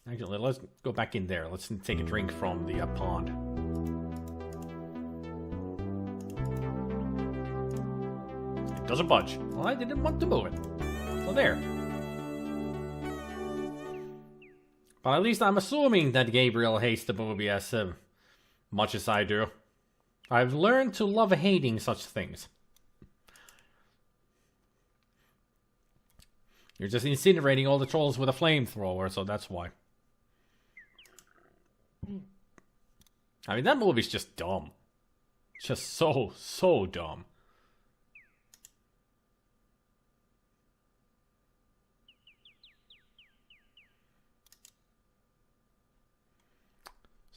Actually, let's go back in there. Let's take a drink from the pond. It doesn't budge. Well, I didn't want to move it. So there. But at least I'm assuming that Gabriel hates the movie as much as I do. I've learned to love hating such things. You're just incinerating all the trolls with a flamethrower, so that's why. I mean, that movie's just dumb. Just so dumb.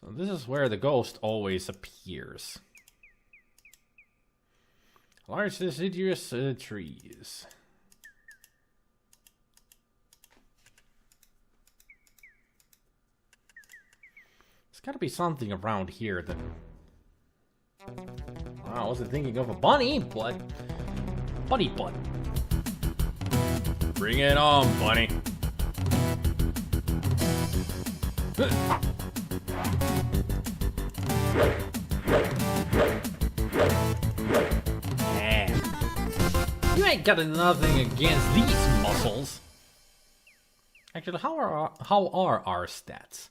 So this is where the ghost always appears. Large deciduous trees. There's gotta be something around here that... I wasn't thinking of a bunny, but... Bunny butt. Bring it on, bunny. You ain't got nothing against these muscles. Actually, how are our stats?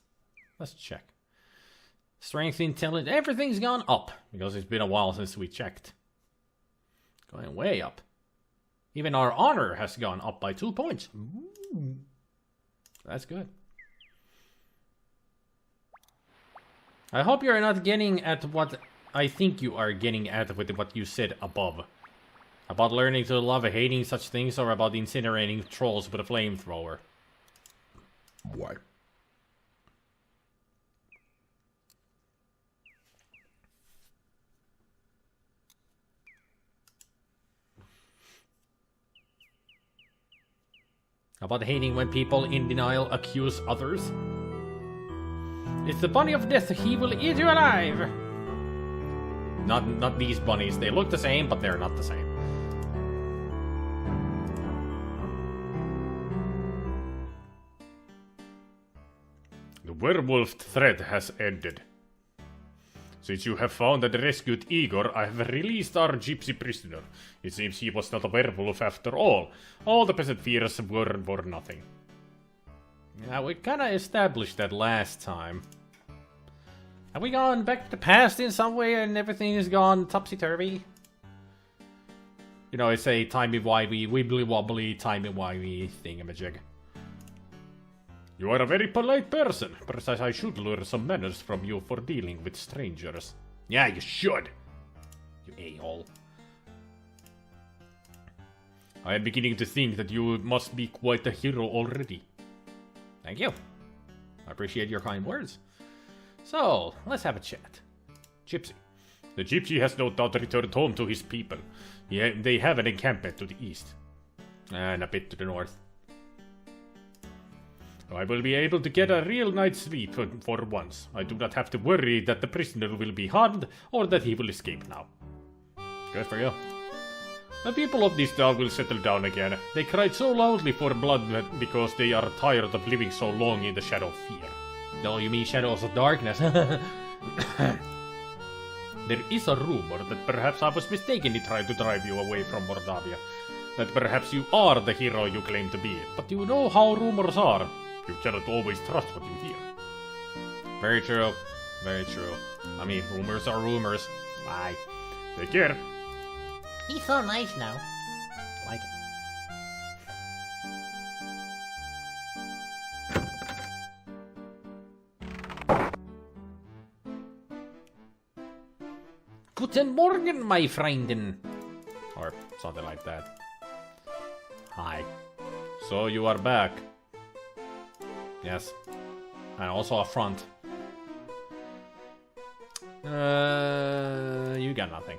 Let's check. Strength, intelligence, everything's gone up because it's been a while since we checked. Going way up. Even our honor has gone up by 2 points. Ooh. That's good. I hope you're not getting at what I think you are getting at with what you said above. About learning to love hating such things, or about incinerating trolls with a flamethrower. Why? About hating when people in denial accuse others. It's the bunny of death, he will eat you alive! Not these bunnies, they look the same, but they're not the same. The werewolf threat has ended. Since you have found and rescued Igor, I have released our gypsy prisoner. It seems he was not a werewolf after all. All the peasant fears were nothing. Yeah, we kinda established that last time. Have we gone back to the past in some way and everything has gone topsy-turvy? You know, it's a timey-wimey, wibbly-wobbly, timey-wimey thingamajig. You are a very polite person. Perhaps I should learn some manners from you for dealing with strangers. Yeah, you should. You a-hole. I am beginning to think that you must be quite a hero already. Thank you. I appreciate your kind words. So, let's have a chat. Gypsy. The gypsy has no doubt returned home to his people. They have an encampment to the east. And a bit to the north. I will be able to get a real night's sleep for once. I do not have to worry that the prisoner will be harmed or that he will escape now. Good for you. The people of this town will settle down again. They cried so loudly for blood because they are tired of living so long in the shadow of fear. No, you mean shadows of darkness. There is a rumor that perhaps I was mistakenly trying to drive you away from Mordavia. That perhaps you are the hero you claim to be. But you know how rumors are. You cannot always trust what you hear. Very true. Very true. I mean, rumors are rumors. Bye. Take care. He's so nice now. Like it. Guten Morgen, my frienden. Or something like that. Hi. So you are back. Yes. And also a front. You got nothing.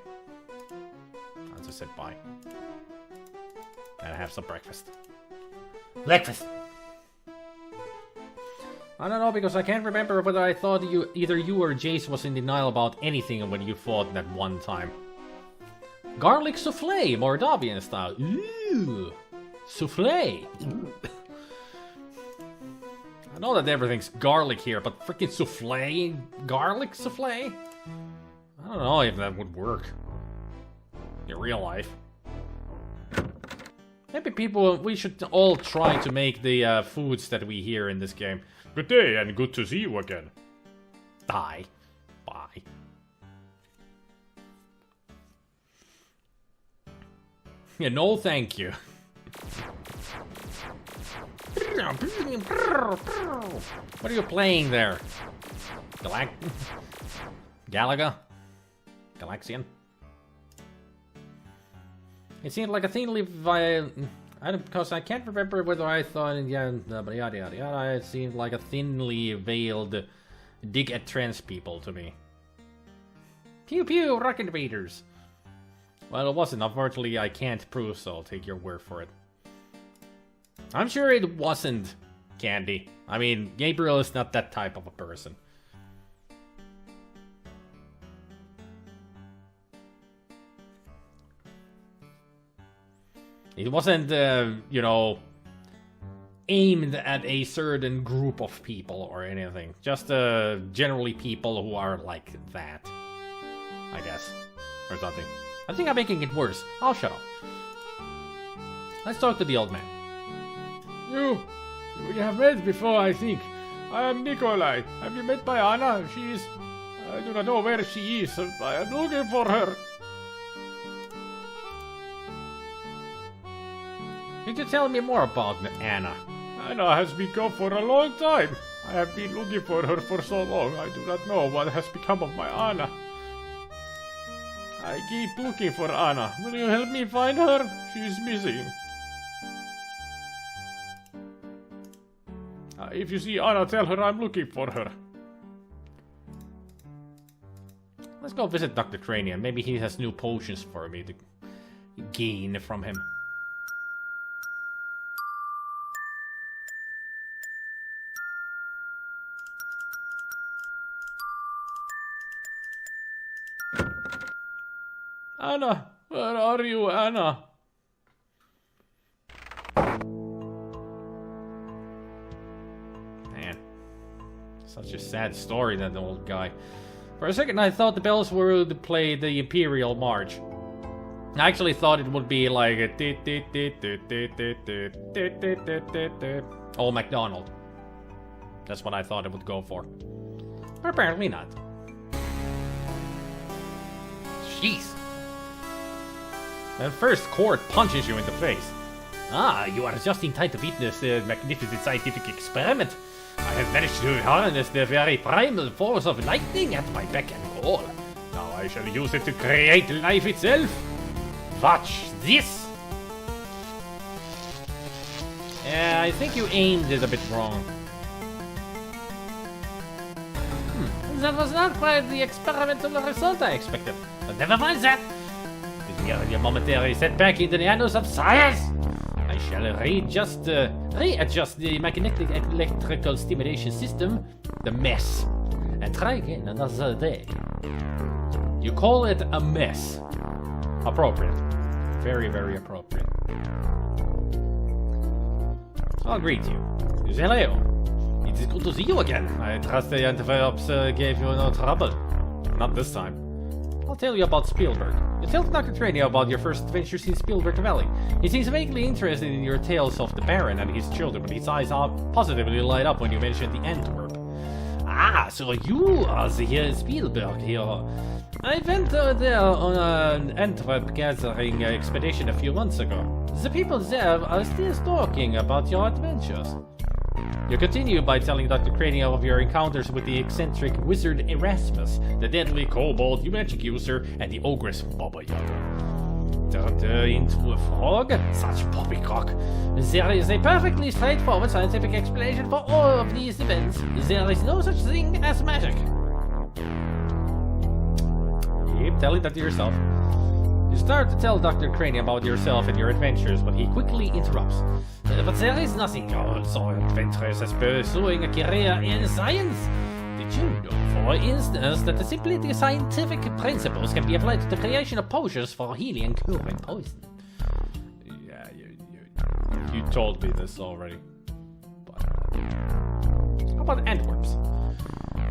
I'll just sit by. And have some breakfast. Breakfast. I don't know, because I can't remember whether I thought either you or Jace was in denial about anything when you fought that one time. Garlic souffle, Mordavian style. Ooh, souffle. I know that everything's garlic here, but freaking souffle? Garlic souffle? I don't know if that would work in real life. Maybe we should all try to make the foods that we hear in this game. Good day and good to see you again. Bye. Bye. Yeah, no thank you. What are you playing there? Galaga? Galaxian? It seemed like a thinly because I can't remember whether I thought but yada yada yada. It seemed like a thinly veiled dig at trans people to me. Pew pew, rocket invaders. Well, it wasn't. Unfortunately, I can't prove so. I'll take your word for it. I'm sure it wasn't, Candy. I mean, Gabriel is not that type of a person. It wasn't, you know, aimed at a certain group of people or anything. Just generally people who are like that, I guess, or something. I think I'm making it worse. I'll shut up. Let's talk to the old man. We have met before, I think. I am Nikolai. Have you met my Anna? She is... I do not know where she is. I am looking for her. Could you tell me more about Anna? Anna has been gone for a long time. I have been looking for her for so long. I do not know what has become of my Anna. I keep looking for Anna. Will you help me find her? She is missing. If you see Anna, tell her I'm looking for her. Let's go visit Dr. Cranium. Maybe he has new potions for me to gain from him. Anna, where are you, Anna? Man, such a sad story, that old guy. For a second, I thought the bells were to play the Imperial March. I actually thought it would be like a Old MacDonald. That's what I thought it would go for. But apparently not. Jeez. And first, Court punches you in the face. Ah, you are just in time to witness a magnificent scientific experiment. I have managed to harness the very primal force of lightning at my beck and call. Now I shall use it to create life itself. Watch this. Yeah, I think you aimed it a bit wrong. That was not quite the experimental result I expected. But never mind that. With your momentary setback in the annals of science, I shall readjust the magnetic electrical stimulation system, the mess, and try again another day. You call it a mess. Appropriate. Very, very appropriate. I'll greet you. Hello. It is good to see you again. I trust the antivirus gave you no trouble. Not this time. I'll tell you about Spielberg. You tell Dr. Trania about your first adventures in Spielberg Valley. He seems vaguely interested in your tales of the Baron and his children, but his eyes positively light up when you mention the Antwerp. Ah, so you are the Spielberg hero. I went there on an Antwerp gathering expedition a few months ago. The people there are still talking about your adventures. You continue by telling Dr. Crania of your encounters with the eccentric wizard Erasmus, the deadly kobold magic user, and the ogress Baba Yaga. Turned into a frog? Such poppycock. There is a perfectly straightforward scientific explanation for all of these events. There is no such thing as magic. Keep telling that to yourself. You start to tell Dr. Crania about yourself and your adventures, but he quickly interrupts. But there is nothing so adventurous as pursuing a career in science. Did you know, for instance, that simply the scientific principles can be applied to the creation of potions for healing and curing poison? Yeah, you told me this already. But, about Antwerps?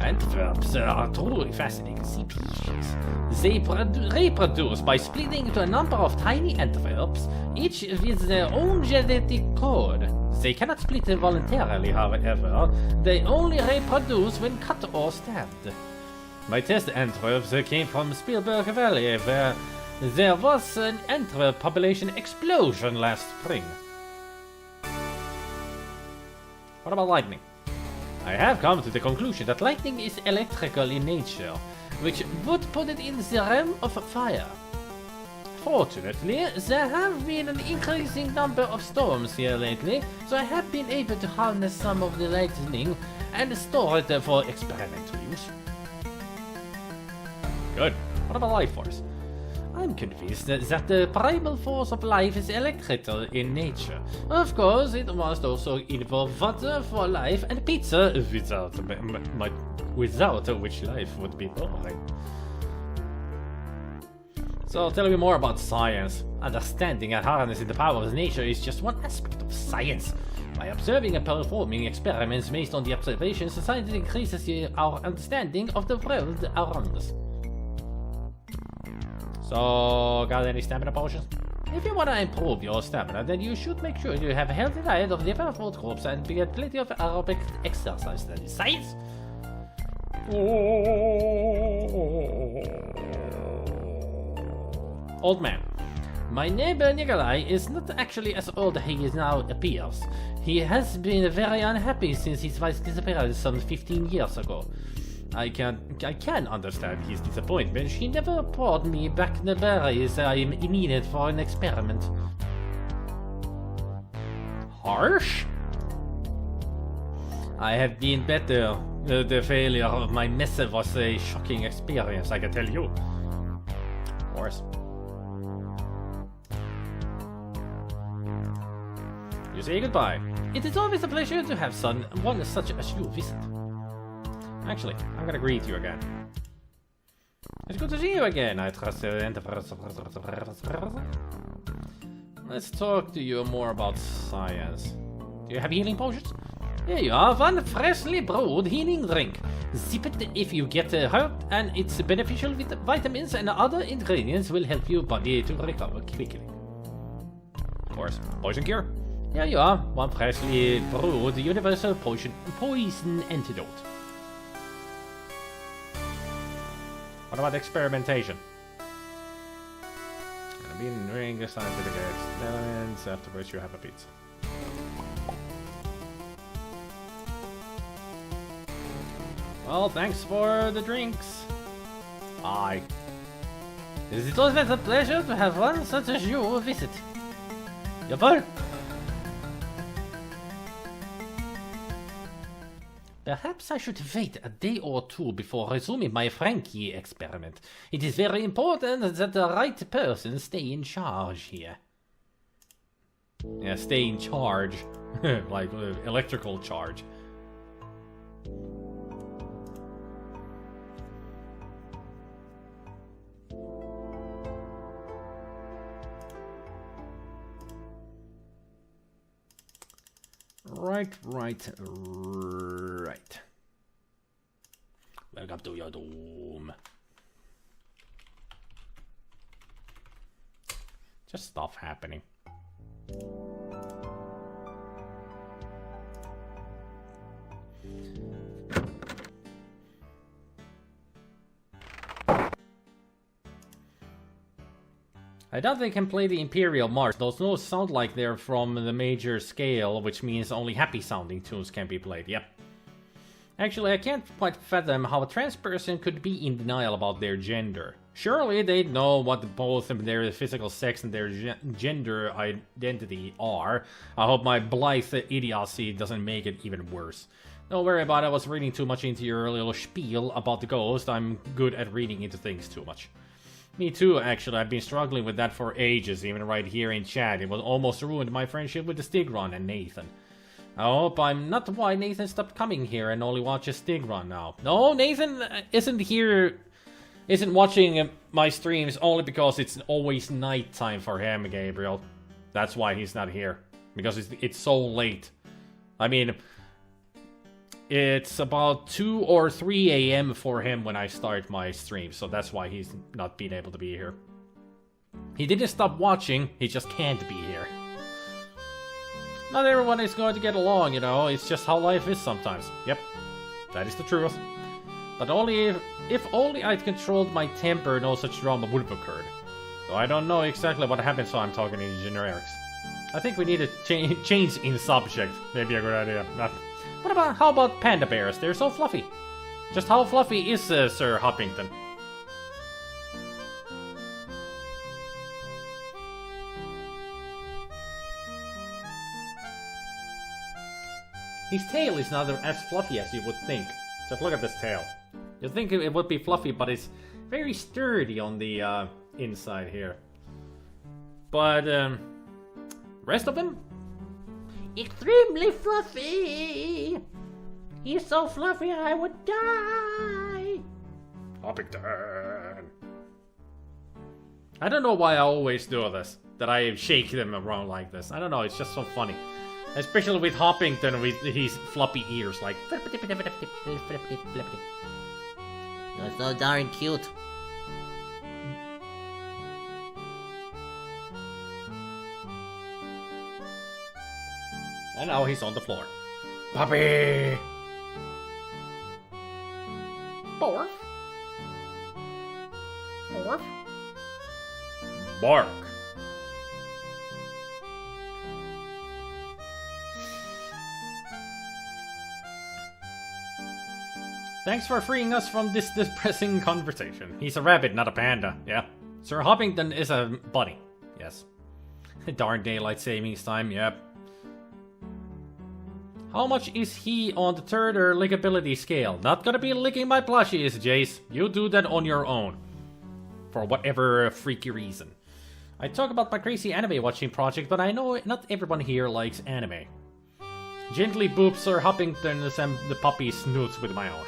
Antwerps are truly fascinating species. They reproduce by splitting into a number of tiny Antwerps, each with their own genetic code. They cannot split voluntarily, however. They only reproduce when cut or stabbed. My test Antwerps came from Spielberg Valley, where there was an Antwerp population explosion last spring. What about lightning? I have come to the conclusion that lightning is electrical in nature, which would put it in the realm of fire. Fortunately, there have been an increasing number of storms here lately, so I have been able to harness some of the lightning and store it for experimental use. Good. What about life force? I'm convinced that the primal force of life is electrical in nature. Of course, it must also involve water for life and pizza without which life would be boring. So tell me more about science. Understanding and harnessing the power of nature is just one aspect of science. By observing and performing experiments based on the observations, science increases our understanding of the world around us. So, got any stamina potions? If you want to improve your stamina, then you should make sure you have a healthy diet of different food groups and get plenty of aerobic exercise. That is science! Old man. My neighbor Nikolai is not actually as old as he now appears. He has been very unhappy since his wife disappeared some 15 years ago. I can understand his disappointment. She never brought me back the berries I needed for an experiment. Harsh? I have been better. The failure of my mess was a shocking experience, I can tell you. Of course. You say goodbye. It is always a pleasure to have one such as you visit. Actually, I'm gonna greet you again. It's good to see you again. I trust the enterprise. Let's talk to you more about science. Do you have healing potions? Here you are, one freshly brewed healing drink. Sip it if you get hurt, and its beneficial vitamins and other ingredients will help your body to recover quickly. Of course, poison cure. Here you are, one freshly brewed universal poison antidote. What about experimentation? Gonna be doing scientific experiments. Afterwards, you have a pizza. Well, thanks for the drinks. Bye. It is always a pleasure to have one such as you visit. Yabba. Perhaps I should wait a day or two before resuming my Frankie experiment. It is very important that the right person stay in charge here. Yeah, stay in charge. Like electrical charge. Right. Welcome to your doom. Just stuff happening. I doubt they can play the Imperial March. Those notes sound like they're from the major scale, which means only happy sounding tunes can be played, yep. Actually, I can't quite fathom how a trans person could be in denial about their gender. Surely they'd know what both their physical sex and their gender identity are. I hope my blithe idiocy doesn't make it even worse. Don't worry about it, I was reading too much into your little spiel about the ghost. I'm good at reading into things too much. Me too, actually. I've been struggling with that for ages, even right here in chat. It was almost ruined my friendship with the Stigron and Nathan. I hope I'm not why Nathan stopped coming here and only watches Stigron now. No, Nathan isn't watching my streams only because it's always nighttime for him, Gabriel. That's why he's not here. Because it's so late. I mean, it's about 2 or 3 a.m. for him when I start my stream, so that's why he's not been able to be here. He didn't stop watching, he just can't be here. Not everyone is going to get along, you know, it's just how life is sometimes. Yep, that is the truth. But only if only I'd controlled my temper, no such drama would have occurred. Though I don't know exactly what happened, so I'm talking in generics. I think we need a change in subject. Maybe a good idea. How about panda bears? They're so fluffy. Just how fluffy is Sir Hoppington? His tail is not as fluffy as you would think. Just look at this tail. You'd think it would be fluffy, but it's very sturdy on the inside here. But rest of him? Extremely fluffy. He's so fluffy I would die. Hoppington. I don't know why I always do this. That I shake them around like this. I don't know, it's just so funny. Especially with Hoppington with his floppy ears, like. You're so darn cute. And now he's on the floor. Puppy! Borf. Borf. Bark. Thanks for freeing us from this depressing conversation. He's a rabbit, not a panda. Yeah. Sir Hoppington is a bunny. Yes. Darn daylight savings time, yep. How much is he on the third or lickability scale? Not gonna be licking my plushies, Jace. You do that on your own. For whatever freaky reason. I talk about my crazy anime watching project, but I know not everyone here likes anime. Gently boop Sir Hoppington's and the puppy snoots with my own.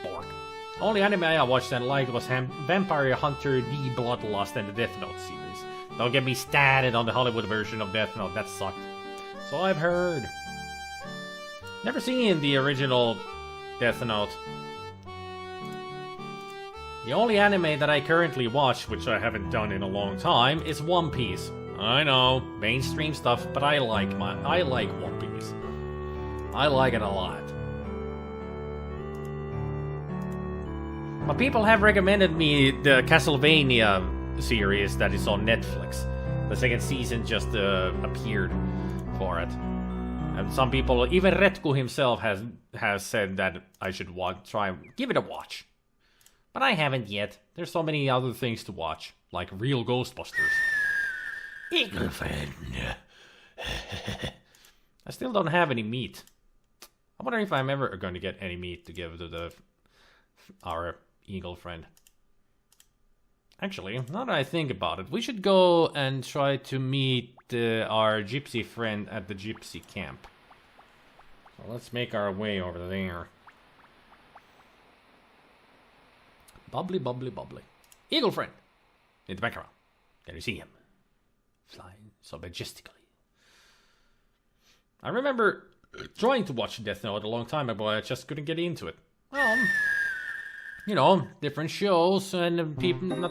Bork. Only anime I watched and liked was Vampire Hunter D Bloodlust and the Death Note series. Don't get me started on the Hollywood version of Death Note, that sucked. So I've heard. Never seen the original Death Note. The only anime that I currently watch, which I haven't done in a long time, is One Piece. I know, mainstream stuff, but I like One Piece. I like it a lot. But people have recommended me the Castlevania series that is on Netflix. The second season just appeared for it. And some people, even Retku himself has said that I should give it a watch. But I haven't yet. There's so many other things to watch, like real Ghostbusters. Eagle friend. I still don't have any meat. I wonder if I'm ever going to get any meat to give to our eagle friend. Actually, now that I think about it, we should go and try to meet our gypsy friend at the gypsy camp. So let's make our way over there. Bubbly, bubbly, bubbly. Eagle friend! In the background. Can you see him? Flying so majestically. I remember trying to watch Death Note a long time ago, I just couldn't get into it. Well, you know, different shows and people...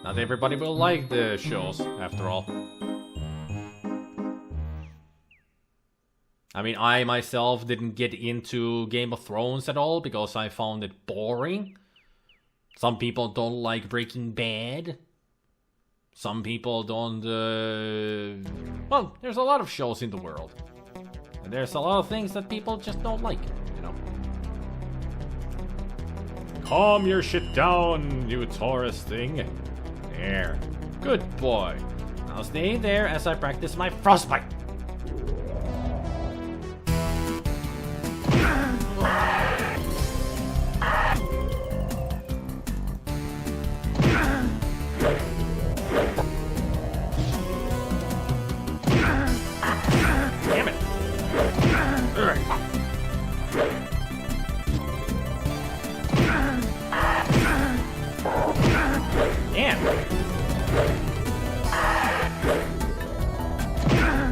Not everybody will like the shows, after all. I mean, I myself didn't get into Game of Thrones at all because I found it boring. Some people don't like Breaking Bad. Some people don't, well, there's a lot of shows in the world. And there's a lot of things that people just don't like, you know. Calm your shit down, you Taurus thing. There. Good boy. Now stay there as I practice my frostbite. Damn it. Damn.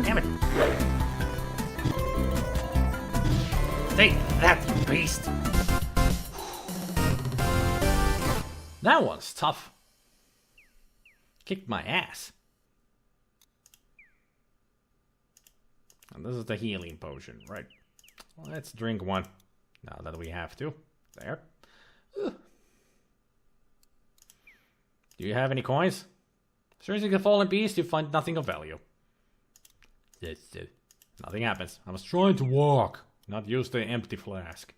Damn it. Take that, you beast! That one's tough. Kicked my ass. And this is the healing potion, right? Well, let's drink one. Now that we have to. There. Ugh. Do you have any coins? Searching the fallen beast, you find nothing of value. Nothing happens. I was trying to walk, not use the empty flask.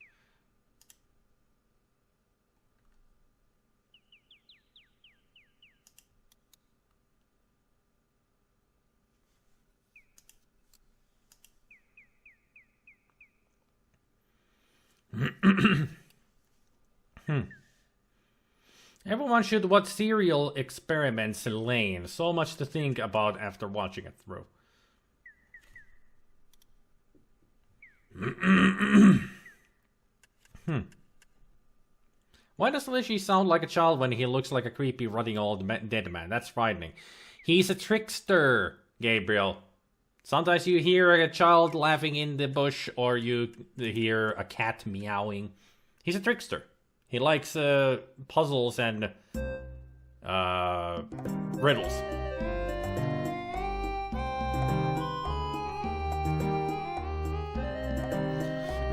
Everyone should watch Serial Experiments Lane. So much to think about after watching it through. Why does Lishy sound like a child when he looks like a creepy, rotting old dead man? That's frightening. He's a trickster, Gabriel. Sometimes you hear a child laughing in the bush, or you hear a cat meowing. He's a trickster. He likes puzzles and riddles.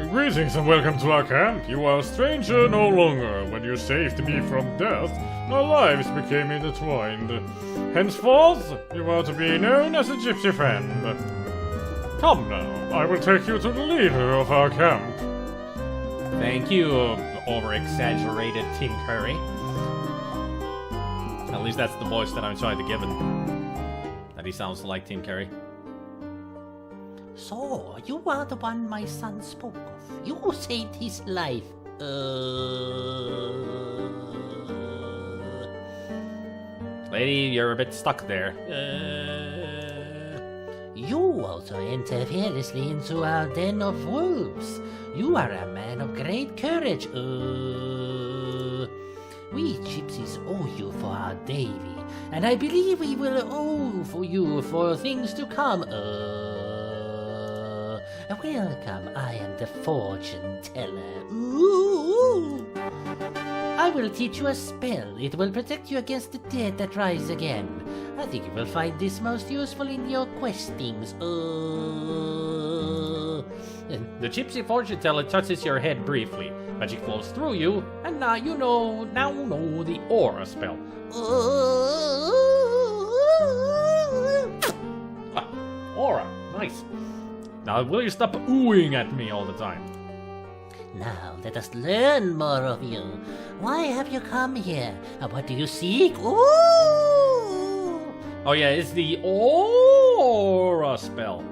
Greetings and welcome to our camp. You are a stranger no longer. When you saved me from death, our lives became intertwined. Henceforth, you are to be known as a gypsy friend. Come now, I will take you to the leader of our camp. Thank you, over-exaggerated Tim Curry. At least that's the voice that I'm trying to give him. That he sounds like Tim Curry. So, you are the one my son spoke of. You saved his life. Lady, you're a bit stuck there. You also enter fearlessly into our den of wolves. You are a man of great courage. We gypsies owe you for our Davy, and I believe we will owe for you for things to come. Welcome, I am the fortune teller. Ooh. I will teach you a spell. It will protect you against the dead that rise again. I think you will find this most useful in your questings. The gypsy fortune teller touches your head briefly. Magic flows through you, and now you know the aura spell. Aura, nice. Now will you stop oohing at me all the time? Now let us learn more of you. Why have you come here? And what do you seek? Ooh! Oh yeah, it's the aura spell.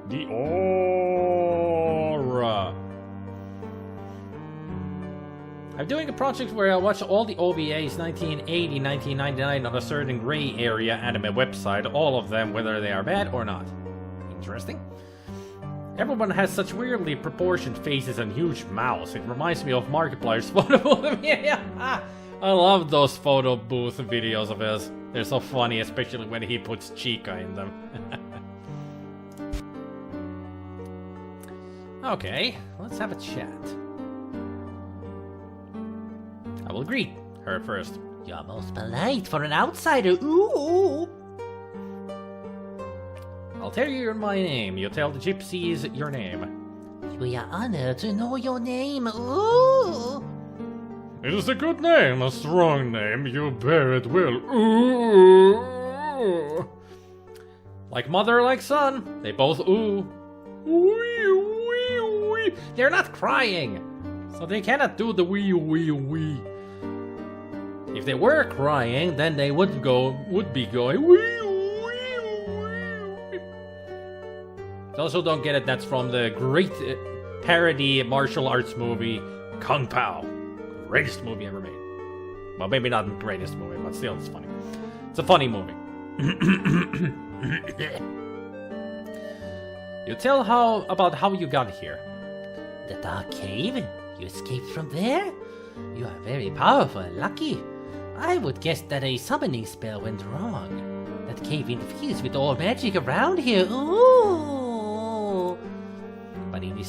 The aura. I'm doing a project where I watch all the OVAs 1980, 1999 on a certain gray area anime website, all of them, whether they are bad or not. Interesting. Everyone has such weirdly proportioned faces and huge mouths. It reminds me of Markiplier's photo booth. Yeah, I love those photo booth videos of his. They're so funny, especially when he puts Chica in them. Okay, let's have a chat. I will greet her first. You're most polite for an outsider. Ooh! I'll tell you my name. You tell the gypsies your name. We are honored to know your name. Ooh! It is a good name, a strong name. You bear it well. Ooh. Like mother, like son. They both ooh. Wee, wee, wee. They're not crying, so they cannot do the wee wee wee. If they were crying, then they would be going wee wee wee. Those who don't get it, that's from the great parody martial arts movie Kung Pao. Greatest movie ever made. Well, maybe not the greatest movie, but still it's funny. It's a funny movie. You tell about how you got here. The dark cave? You escaped from there? You are very powerful and lucky. I would guess that a summoning spell went wrong. That cave interferes with all magic around here. Ooh! But in this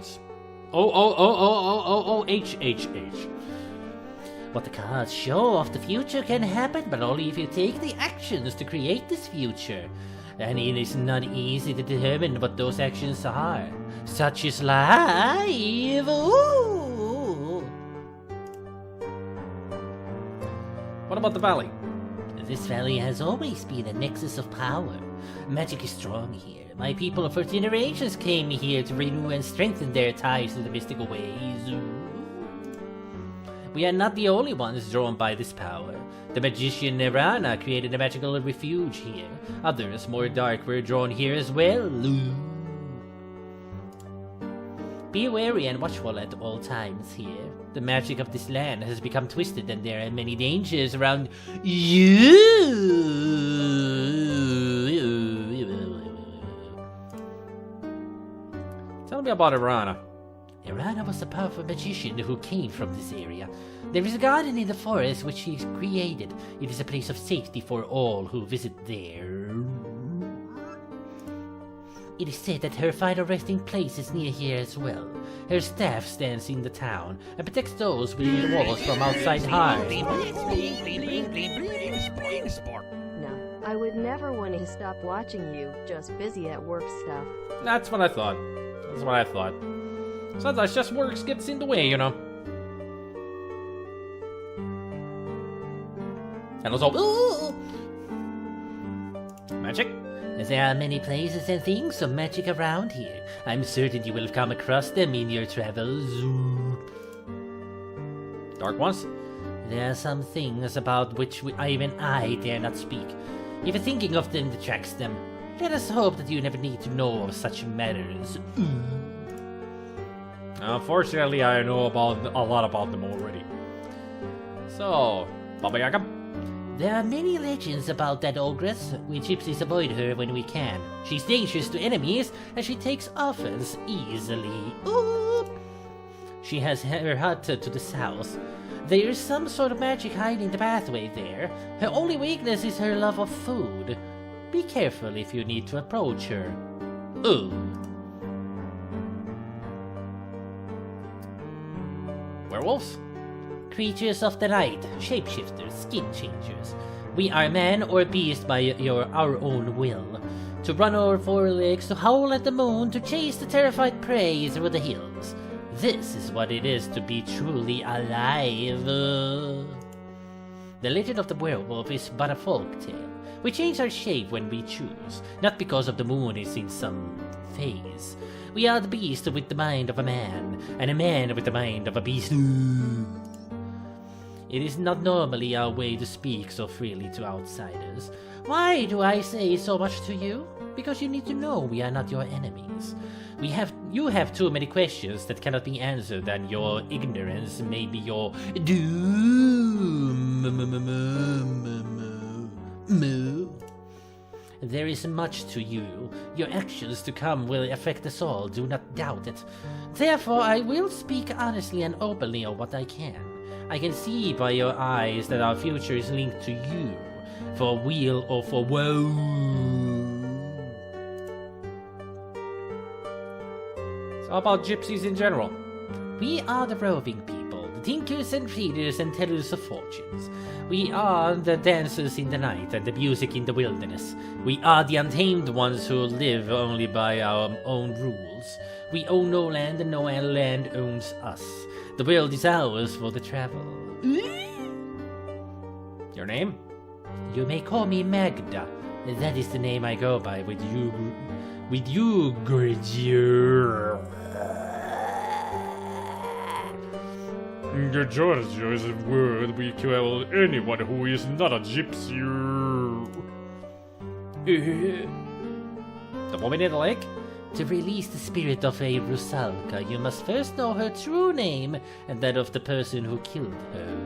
cards. OOOOOOH. What the cards show of the future can happen, but only if you take the actions to create this future. And it is not easy to determine what those actions are, such as live. Ooh. What about the valley? This valley has always been a nexus of power. Magic is strong here. My people for generations came here to renew and strengthen their ties to the mystical ways. We are not the only ones drawn by this power. The magician Nirana created a magical refuge here. Others, more dark, were drawn here as well. Be wary and watchful at all times here. The magic of this land has become twisted and there are many dangers around you. Tell me about Irana. Irana was a powerful magician who came from this area. There is a garden in the forest which she created. It is a place of safety for all who visit there. It is said that her final resting place is near here as well. Her staff stands in the town and protects those within the walls from outside harm. No, I would never want to stop watching you, just busy at work stuff. That's what I thought. Sometimes just work gets in the way, you know. And also, magic. There are many places and things of magic around here. I'm certain you will come across them in your travels. Dark ones. There are some things about which even I dare not speak. If thinking of them detracts them, let us hope that you never need to know of such matters. Unfortunately, I know a lot about them already. So, Baba Yaga. There are many legends about that ogress. We gypsies avoid her when we can. She's dangerous to enemies, and she takes offense easily. Ooh. She has her hut to the south. There is some sort of magic hiding the pathway there. Her only weakness is her love of food. Be careful if you need to approach her. Ooh. Werewolves? Creatures of the night, shapeshifters, skin changers. We are man or beast by our own will. To run our four legs, to howl at the moon, to chase the terrified prey through the hills. This is what it is to be truly alive. The legend of the werewolf is but a folk tale. We change our shape when we choose, not because of the moon is in some phase. We are the beast with the mind of a man, and a man with the mind of a beast. It is not normally our way to speak so freely to outsiders. Why do I say so much to you? Because you need to know we are not your enemies. You have too many questions that cannot be answered, and your ignorance may be your doom. There is much to you. Your actions to come will affect us all, do not doubt it. Therefore, I will speak honestly and openly of what I can. I can see by your eyes that our future is linked to you, for weal or for woe. So how about gypsies in general? We are the roving people, the thinkers and readers and tellers of fortunes. We are the dancers in the night and the music in the wilderness. We are the untamed ones who live only by our own rules. We own no land and no land owns us. The world is ours for the travel. Your name? You may call me Magda. That is the name I go by with you, Giorgio. Giorgio is a word we call anyone who is not a gypsy. The woman in the lake? To release the spirit of a Rusalka, you must first know her true name and that of the person who killed her.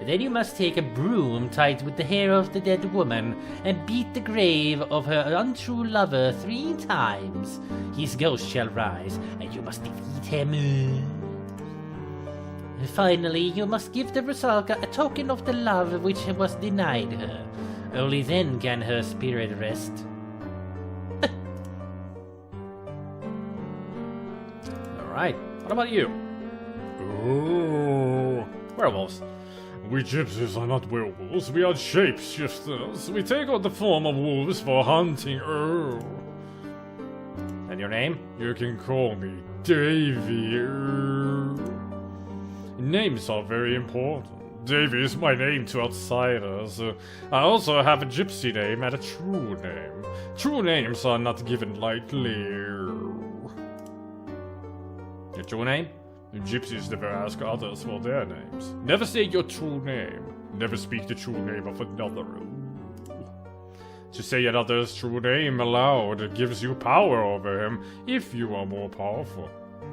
Then you must take a broom tied with the hair of the dead woman and beat the grave of her untrue lover 3 times. His ghost shall rise, and you must defeat him. Finally, you must give the Rusalka a token of the love which was denied her. Only then can her spirit rest. Alright, what about you? Oh. Werewolves. We gypsies are not werewolves, we are shapeshifters. We take on the form of wolves for hunting. And your name? You can call me Davy. Names are very important. Davy is my name to outsiders. I also have a gypsy name and a true name. True names are not given lightly. Your true name? Gypsies never ask others for their names. Never say your true name. Never speak the true name of another. To say another's true name aloud gives you power over him if you are more powerful.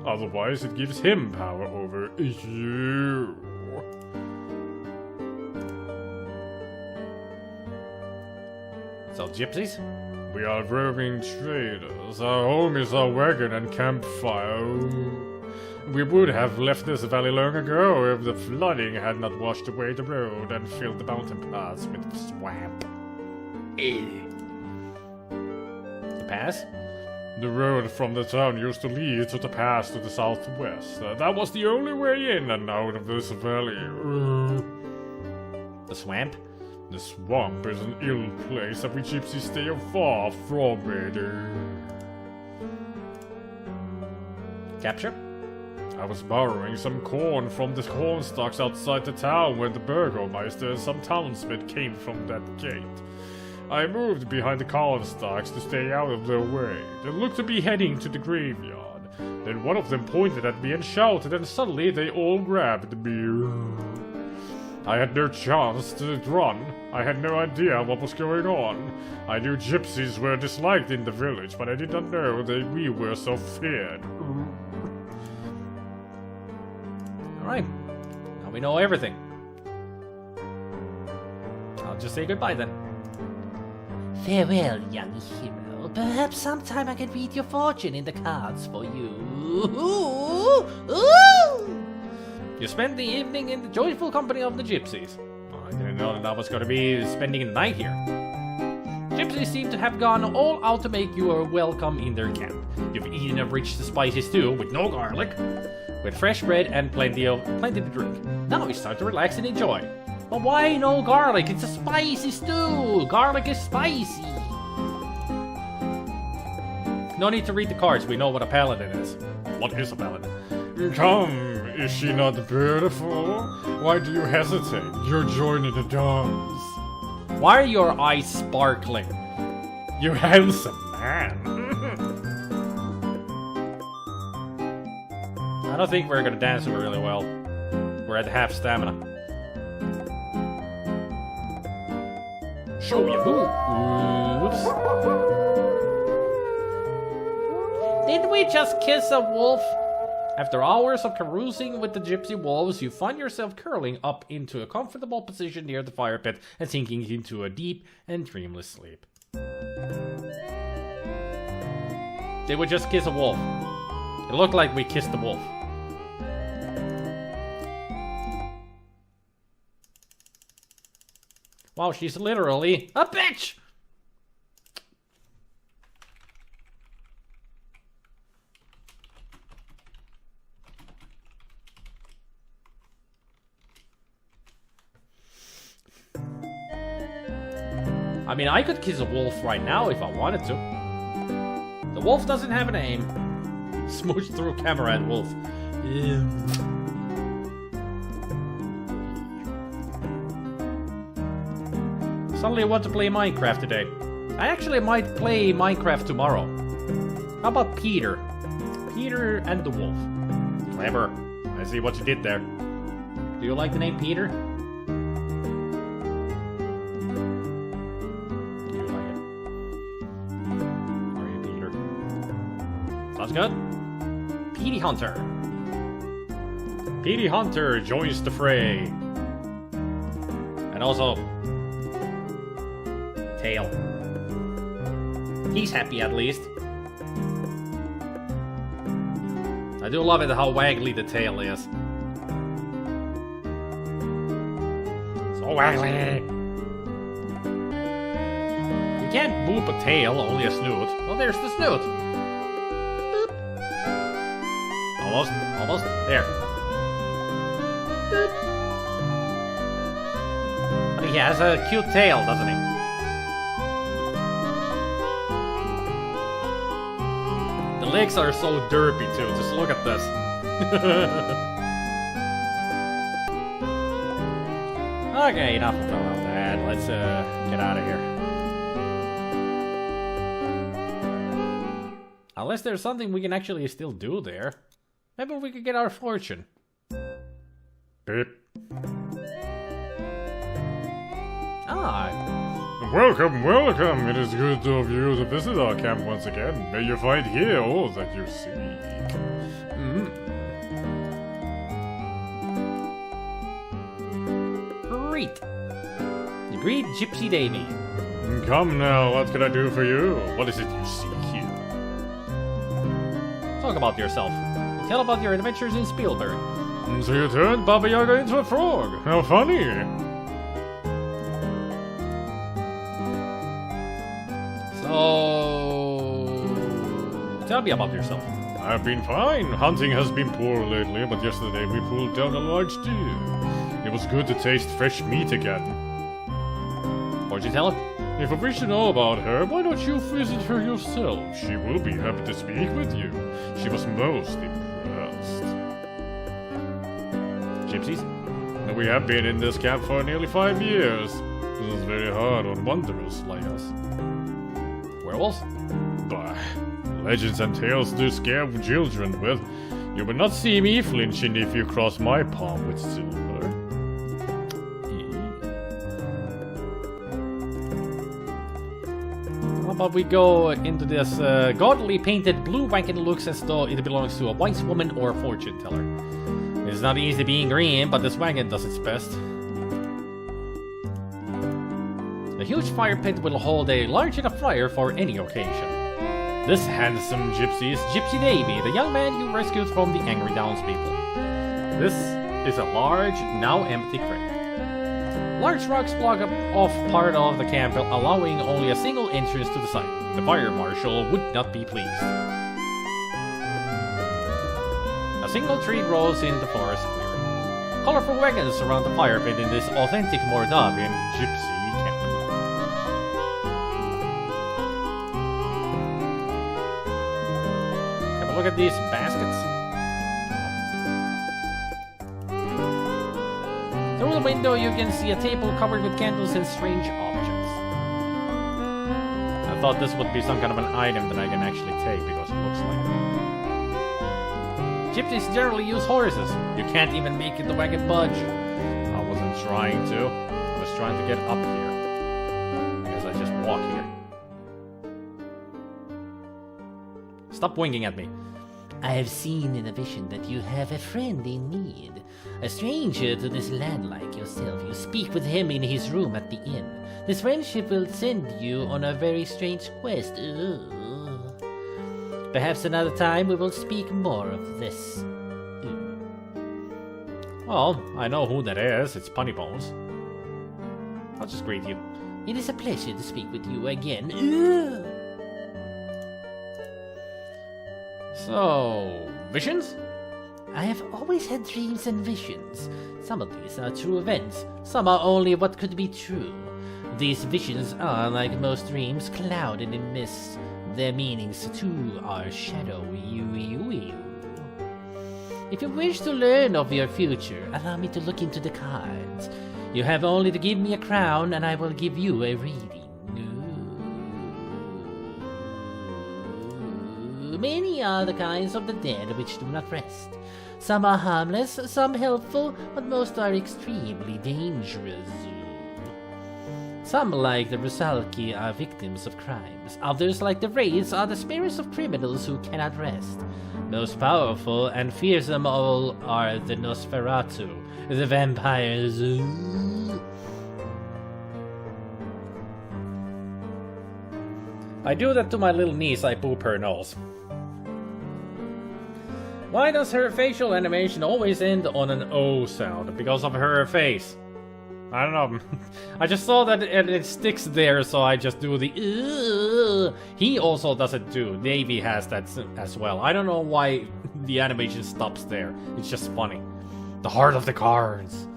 Otherwise, it gives him power over you. So, gypsies? We are roving traders. Our home is our wagon and campfire. We would have left this valley long ago if the flooding had not washed away the road and filled the mountain paths with swamp. The pass? The road from the town used to lead to the pass to the southwest. That was the only way in and out of this valley. The swamp? The swamp is an ill place and we gypsies stay far from it. Capture? I was borrowing some corn from the corn stalks outside the town when the burgomeister and some townsmen came from that gate. I moved behind the corn stalks to stay out of their way. They looked to be heading to the graveyard. Then one of them pointed at me and shouted, and suddenly they all grabbed me. I had no chance to run. I had no idea what was going on. I knew gypsies were disliked in the village, but I did not know that we were so feared. Alright, now we know everything. I'll just say goodbye then. Farewell, young hero. Perhaps sometime I can read your fortune in the cards for you. You spend the evening in the joyful company of the gypsies. I didn't know that I was going to be spending the night here. Gypsies! gypsies seem to have gone all out to make you a welcome in their camp. You've eaten a rich spicy stew with no garlic, with fresh bread and plenty to drink. Now it's time to relax and enjoy. But why no garlic? It's a spicy stew! Garlic is spicy! No need to read the cards, we know what a paladin is. What is a paladin? Come, is she not beautiful? Why do you hesitate? You're joining the dance. Why are your eyes sparkling? You handsome man. I don't think we're gonna dance really well. We're at half stamina. Show me a moves. Did we just kiss a wolf? After hours of carousing with the gypsy wolves, you find yourself curling up into a comfortable position near the fire pit and sinking into a deep and dreamless sleep. Did we just kiss a wolf? It looked like we kissed the wolf. Wow, she's literally a bitch! I mean, I could kiss a wolf right now if I wanted to. The wolf doesn't have a name. Smooch through camera at wolf. Suddenly I want to play Minecraft today. I actually might play Minecraft tomorrow. How about Peter? Peter and the wolf. Clever. I see what you did there. Do you like the name Peter? Do you like it? Are you Peter? Sounds good. Petey Hunter. Petey Hunter joins the fray. And also Tail. He's happy at least. I do love it how waggly the tail is. So waggly. You can't boop a tail, only a snoot. Well, there's the snoot. Boop. Almost. There. Boop. But he has a cute tail, doesn't he? The legs are so derpy too, just look at this. Okay, enough about that. Let's get out of here. Unless there's something we can actually still do there. Maybe we could get our fortune. Beep. Ah, Welcome, welcome! It is good of you to visit our camp once again. May you find here all that you seek. Great. The great Gypsy Davy. Come now, what can I do for you? What is it you seek here? Talk about yourself. Tell about your adventures in Spielberg. So you turned Baba Yaga into a frog. How funny! So, tell me about yourself. I've been fine. Hunting has been poor lately, but yesterday we pulled down a large deer. It was good to taste fresh meat again. What'd you tell her? If you wish to know about her, why don't you visit her yourself? She will be happy to speak with you. She was most impressed. Gypsies? We have been in this camp for nearly 5 years. This is very hard on wanderers like us. Werewolves? Bah, legends and tales do scare children with. You will not see me flinching if you cross my palm with silver. How about we go into this gaudily painted blue wagon looks as though it belongs to a wise woman or a fortune teller. It's not easy being green, but this wagon does its best. The huge fire pit will hold a large enough fire for any occasion. This handsome gypsy is Gypsy Davy, the young man you rescued from the angry townspeople. This is a large, now empty crate. Large rocks block off part of the camp, allowing only a single entrance to the site. The fire marshal would not be pleased. A single tree grows in the forest clearing. Colorful wagons surround the fire pit in this authentic Moldavian gypsy camp. Have a look at these baskets. Through the window you can see a table covered with candles and strange objects. I thought this would be some kind of an item that I can actually take because it looks like it. Gypsies generally use horses. You can't even make the wagon budge. I wasn't trying to. I was trying to get up here. I guess I just walk here. Stop winking at me. I have seen in a vision that you have a friend in need. A stranger to this land like yourself. You speak with him in his room at the inn. This friendship will send you on a very strange quest. Ugh. Perhaps another time we will speak more of this. Well, I know who that is. It's Punny Bones. I'll just greet you. It is a pleasure to speak with you again. Ugh. So, visions? I have always had dreams and visions. Some of these are true events, some are only what could be true. These visions are, like most dreams, clouded in mist. Their meanings, too, are shadowy. If you wish to learn of your future, allow me to look into the cards. You have only to give me a crown, and I will give you a reading. Many are the kinds of the dead which do not rest. Some are harmless, some helpful, but most are extremely dangerous. Some, like the Rusalki, are victims of crimes. Others, like the Wraiths, are the spirits of criminals who cannot rest. Most powerful and fearsome of all are the Nosferatu, the vampires. I do that to my little niece, I poop her nose. Why does her facial animation always end on an O sound? Because of her face. I don't know. I just saw that it sticks there, so I just do the He also does it too. Davey has that as well. I don't know why the animation stops there. It's just funny. The heart of the cards.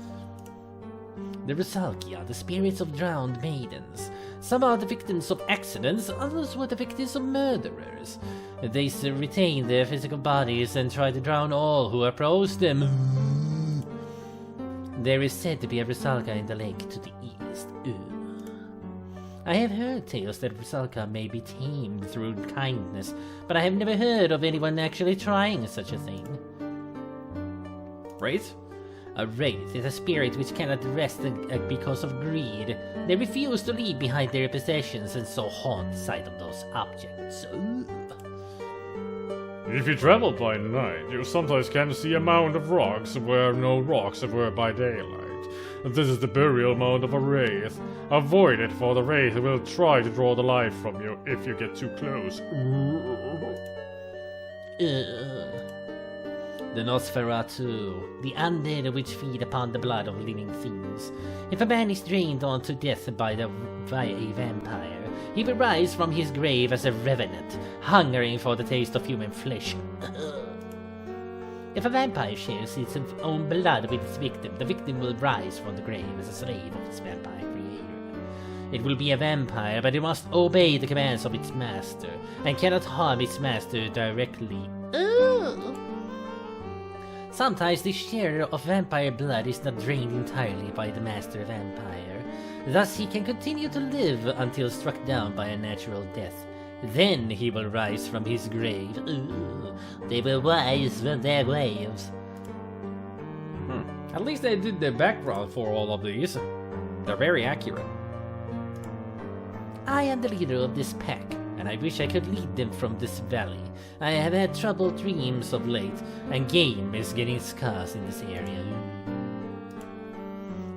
The Rusalki are the spirits of drowned maidens. Some are the victims of accidents, others were the victims of murderers. They retain their physical bodies and try to drown all who approach them. There is said to be a Rusalka in the lake to the east. I have heard tales that Rusalka may be tamed through kindness, but I have never heard of anyone actually trying such a thing. Wraith? A wraith is a spirit which cannot rest because of greed. They refuse to leave behind their possessions and so haunt the sight of those objects. If you travel by night, you sometimes can see a mound of rocks where no rocks were by daylight. This is the burial mound of a wraith. Avoid it, for the wraith will try to draw the life from you if you get too close. The Nosferatu, the undead which feed upon the blood of living things. If a man is drained on to death by a vampire, he will rise from his grave as a revenant, hungering for the taste of human flesh. If a vampire shares its own blood with its victim, the victim will rise from the grave as a slave of its vampire creator. It will be a vampire, but it must obey the commands of its master, and cannot harm its master directly. Sometimes the share of vampire blood is not drained entirely by the master vampire. Thus he can continue to live until struck down by a natural death. Then he will rise from his grave. They will rise from their graves. At least they did the background for all of these. They're very accurate. I am the leader of this pack, and I wish I could lead them from this valley. I have had troubled dreams of late, and game is getting scarce in this area.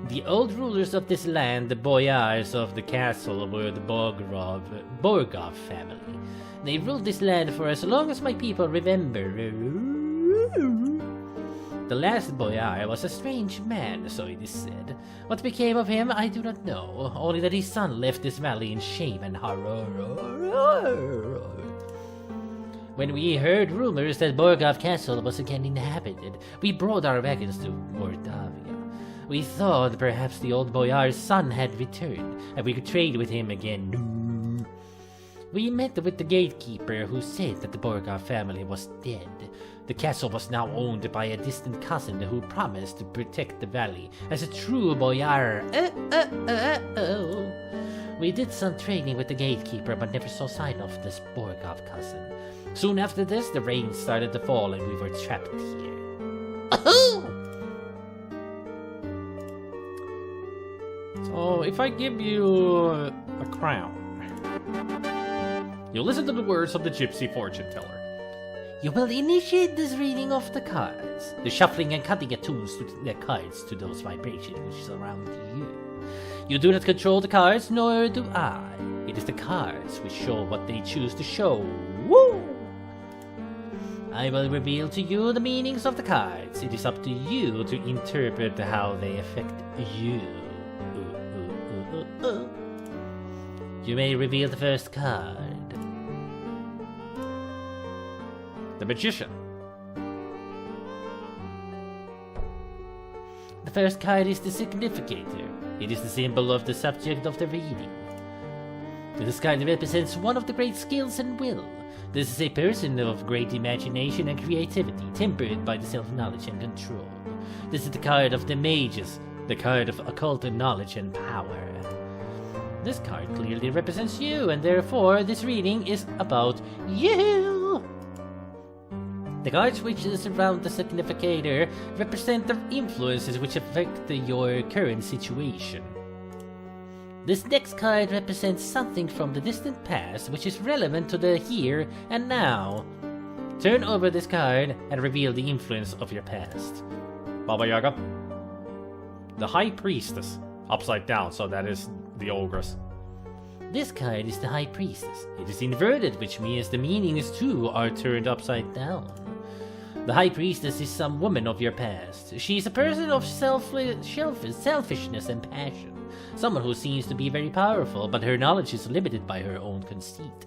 The old rulers of this land, the boyars of the castle, were the Borgov family. They ruled this land for as long as my people remember. The last boyar was a strange man, so it is said. What became of him, I do not know, only that his son left this valley in shame and horror. When we heard rumors that Borgov Castle was again inhabited, we brought our wagons to Mordavia. We thought perhaps the old boyar's son had returned, and we could trade with him again. We met with the gatekeeper, who said that the Borgov family was dead. The castle was now owned by a distant cousin who promised to protect the valley as a true boyar. We did some trading with the gatekeeper, but never saw sign of this Borgov cousin. Soon after this, the rain started to fall and we were trapped here. So, if I give you a crown, you'll listen to the words of the gypsy fortune teller. You will initiate this reading of the cards. The shuffling and cutting attunes to the cards to those vibrations which surround you. You do not control the cards, nor do I. It is the cards which show what they choose to show. Woo! I will reveal to you the meanings of the cards. It is up to you to interpret how they affect you. You may reveal the first card. The magician. The first card is the significator. It is the symbol of the subject of the reading. This card represents one of the great skills and will. This is a person of great imagination and creativity, tempered by the self-knowledge and control. This is the card of the mages, the card of occult knowledge and power. This card clearly represents you, and therefore this reading is about you. The cards which surround the significator represent the influences which affect your current situation. This next card represents something from the distant past which is relevant to the here and now. Turn over this card and reveal the influence of your past. Baba Yaga. The High Priestess. Upside down, so that is the Ogress. This card is the High Priestess. It is inverted, which means the meanings too are turned upside down. The High Priestess is some woman of your past. She is a person of selfishness and passion. Someone who seems to be very powerful, but her knowledge is limited by her own conceit.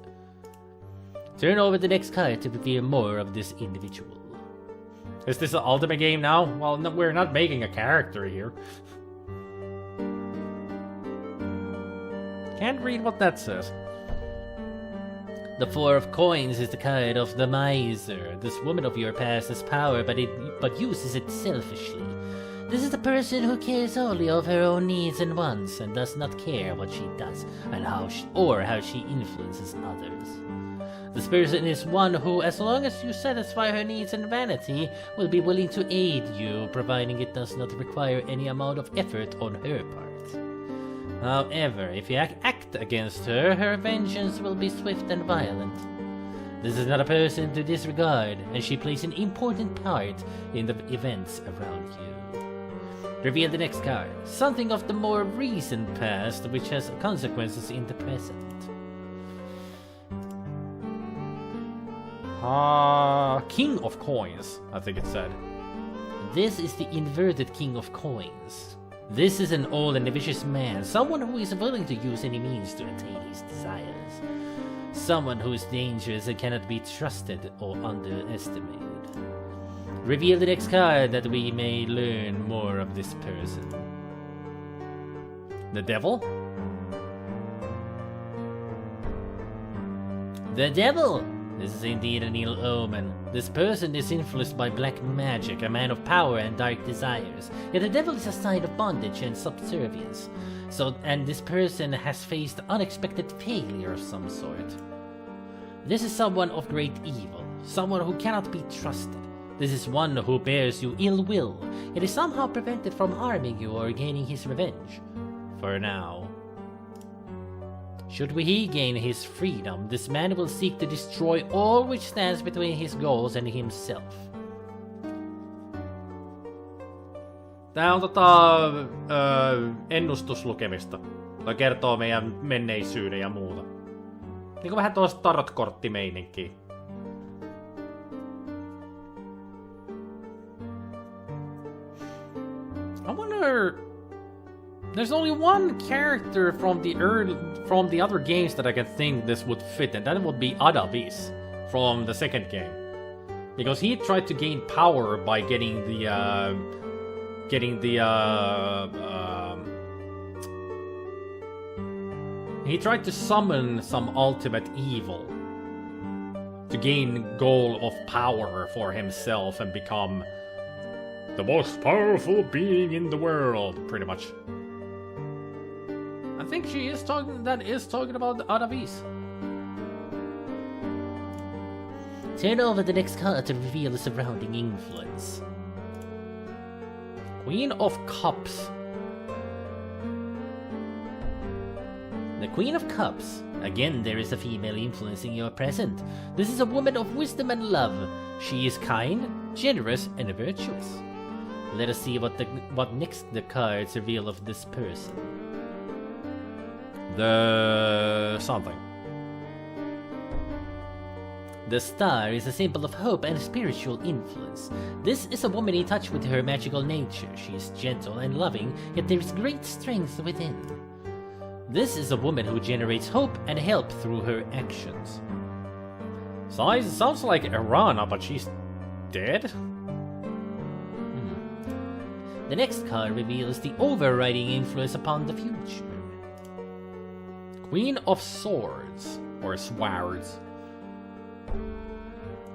Turn over the next card to reveal more of this individual. Is this an ultimate game now? Well, no, we're not making a character here. Can't read what that says. The Four of Coins is the card of the miser. This woman of your past has power, but uses it selfishly. This is the person who cares only of her own needs and wants, and does not care what she does and how she influences others. This person is one who, as long as you satisfy her needs and vanity, will be willing to aid you, providing it does not require any amount of effort on her part. However, if you act against her, her vengeance will be swift and violent. This is not a person to disregard, and she plays an important part in the events around you. Reveal the next card, something of the more recent past which has consequences in the present. King of Coins, I think it said. This is the inverted King of Coins. This is an old and vicious man, someone who is willing to use any means to attain his desires. Someone who is dangerous and cannot be trusted or underestimated. Reveal the next card that we may learn more of this person. The Devil? The Devil! This is indeed an ill omen. This person is influenced by black magic, a man of power and dark desires. Yet the devil is a sign of bondage and subservience. And this person has faced unexpected failure of some sort. This is someone of great evil, someone who cannot be trusted. This is one who bears you ill will, yet is somehow prevented from harming you or gaining his revenge. For now. Should he gain his freedom, this man will seek to destroy all which stands between his goals and himself. Tää on ennustuslukemista. Toi kertoo meidän menneisyyden ja muuta. Niinku vähän tuosta tarot-korttimeininkiä. There's only one character from the other games that I can think this would fit, and that would be Adavis from the second game. Because he tried to gain power by getting he tried to summon some ultimate evil to gain goal of power for himself and become the most powerful being in the world, pretty much. I think she is talking about Adavis. Turn over the next card to reveal the surrounding influence. Queen of Cups. The Queen of Cups. Again, there is a female influence in your present. This is a woman of wisdom and love. She is kind, generous, and virtuous. Let us see what next the cards reveal of this person. The something. The star is a symbol of hope and spiritual influence. This is a woman in touch with her magical nature. She is gentle and loving, yet there is great strength within. This is a woman who generates hope and help through her actions. Sounds like Irana, but she's dead? The next card reveals the overriding influence upon the future. Queen of Swords, or Swords.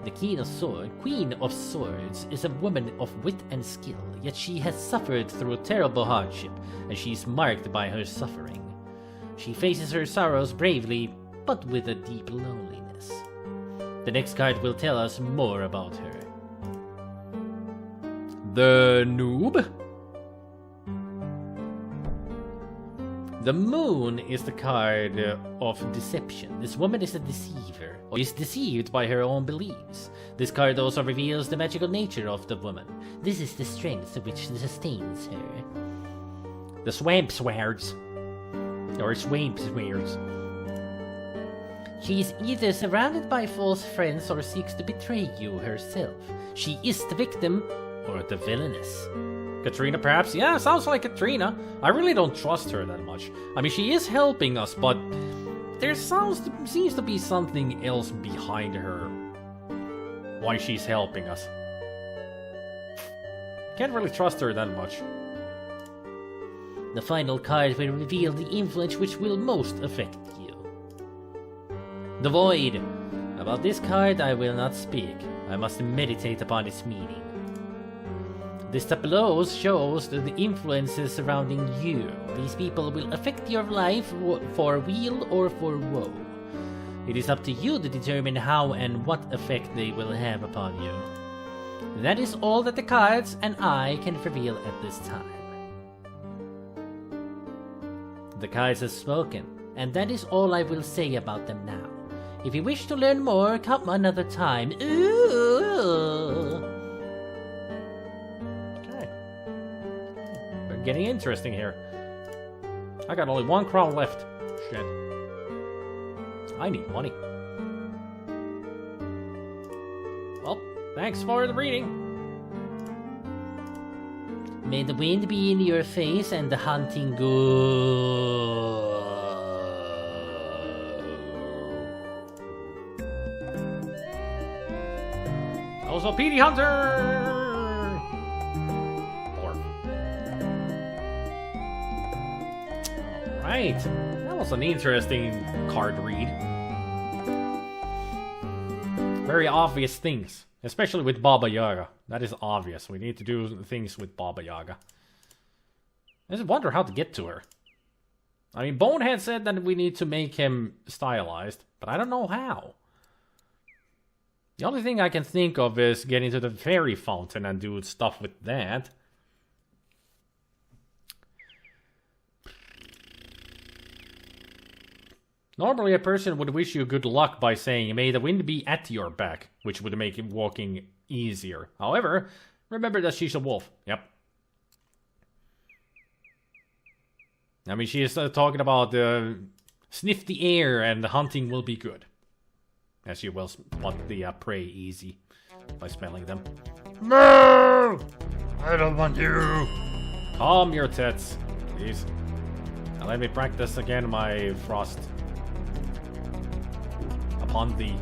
The Queen of Swords is a woman of wit and skill, yet she has suffered through terrible hardship, and she is marked by her suffering. She faces her sorrows bravely, but with a deep loneliness. The next card will tell us more about her. The Noob? The Moon is the card of deception. This woman is a deceiver, or is deceived by her own beliefs. This card also reveals the magical nature of the woman. This is the strength which sustains her. The Swamp Swords. Or Swamp Swords. She is either surrounded by false friends or seeks to betray you herself. She is the victim or the villainess. Katrina, perhaps? Yeah, sounds like Katrina. I really don't trust her that much. I mean, she is helping us, but there seems to be something else behind her. Why she's helping us. Can't really trust her that much. The final card will reveal the influence which will most affect you. The Void. About this card I will not speak. I must meditate upon its meaning. This tableau shows the influences surrounding you. These people will affect your life for weal or for woe. It is up to you to determine how and what effect they will have upon you. That is all that the cards and I can reveal at this time. The cards have spoken, and that is all I will say about them now. If you wish to learn more, come another time. Ooh. Okay. We're getting interesting here. I got only 1 crown left. Shit. I need money. Well, thanks for the reading. May the wind be in your face and the hunting go. Also, PD Hunter! Alright, that was an interesting card read. Very obvious things, especially with Baba Yaga. That is obvious. We need to do things with Baba Yaga. I just wonder how to get to her. I mean, Bonehead said that we need to make him stylized, but I don't know how. The only thing I can think of is getting to the fairy fountain and do stuff with that. Normally a person would wish you good luck by saying, may the wind be at your back, which would make walking easier. However, remember that she's a wolf. Yep. I mean, she is talking about sniff the air and the hunting will be good. As you will spot the prey easy by smelling them. No! I don't want you! Calm your tits, please. Now let me practice again my frost upon thee.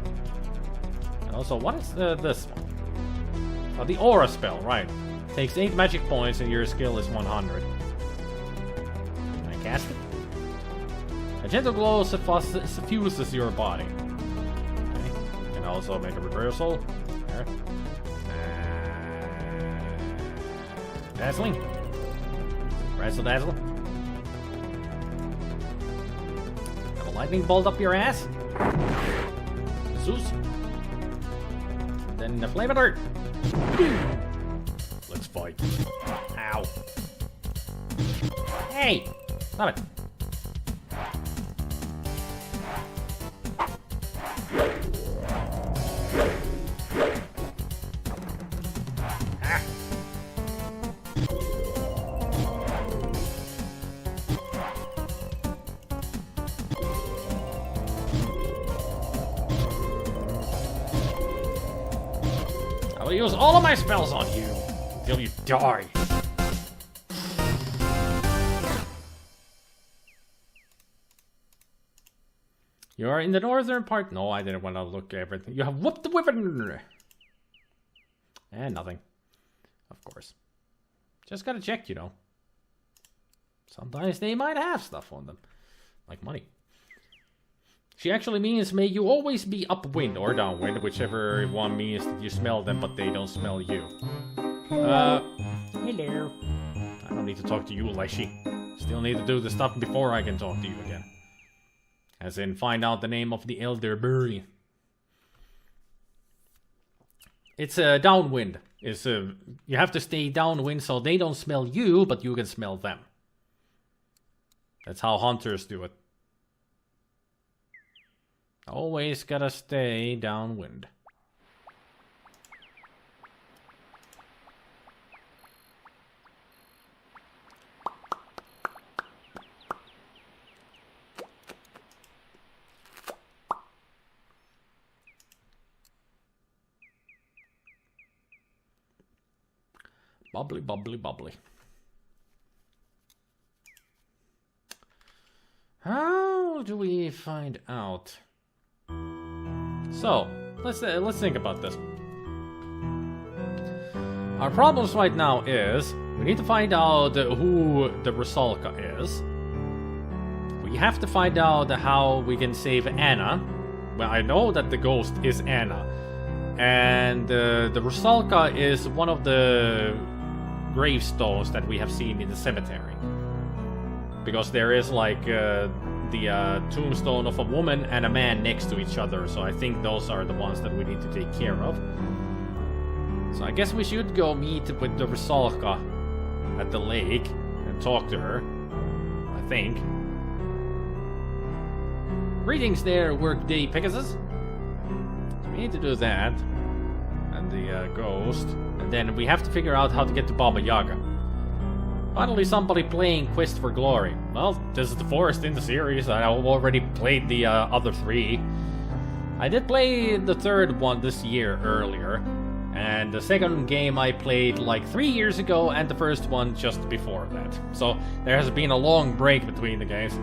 And also, what is this one? Oh, the aura spell, right. Takes 8 magic points and your skill is 100. Can I cast it? A gentle glow suffuses your body. Okay. Can also make a reversal. There. Dazzling. Razzle dazzle. Have a lightning bolt up your ass. Zeus. Then the flame of dirt. Let's fight. Ow. Hey! Stop it. Ah. I will use all of my spells on you until you die. You are in the northern part. No, I didn't want to look at everything. You have whooped the wyvern. And nothing. Of course. Just gotta check, you know. Sometimes they might have stuff on them. Like money. She actually means may you always be upwind or downwind, whichever one means that you smell them but they don't smell you. Hello. I don't need to talk to you, Leshy. Still need to do the stuff before I can talk to you again. As in, find out the name of the Elder Berry. It's downwind. It's you have to stay downwind so they don't smell you, but you can smell them. That's how hunters do it. Always gotta stay downwind. Bubbly, bubbly, bubbly. How do we find out? So, let's think about this. Our problems right now is we need to find out who the Rusalka is. We have to find out how we can save Anna. Well, I know that the ghost is Anna. And the Rusalka is one of the gravestones that we have seen in the cemetery. Because there is like the tombstone of a woman and a man next to each other, so I think those are the ones that we need to take care of. So I guess we should go meet with the Rusalka at the lake and talk to her, I think. Greetings there, Workday Pegasus. So we need to do that. And the ghost. And then we have to figure out how to get to Baba Yaga. Finally, somebody playing Quest for Glory. Well, this is the fourth in the series. I've already played the other 3. I did play the third one this year earlier. And the second game I played like 3 years ago, and the first one just before that. So there has been a long break between the games.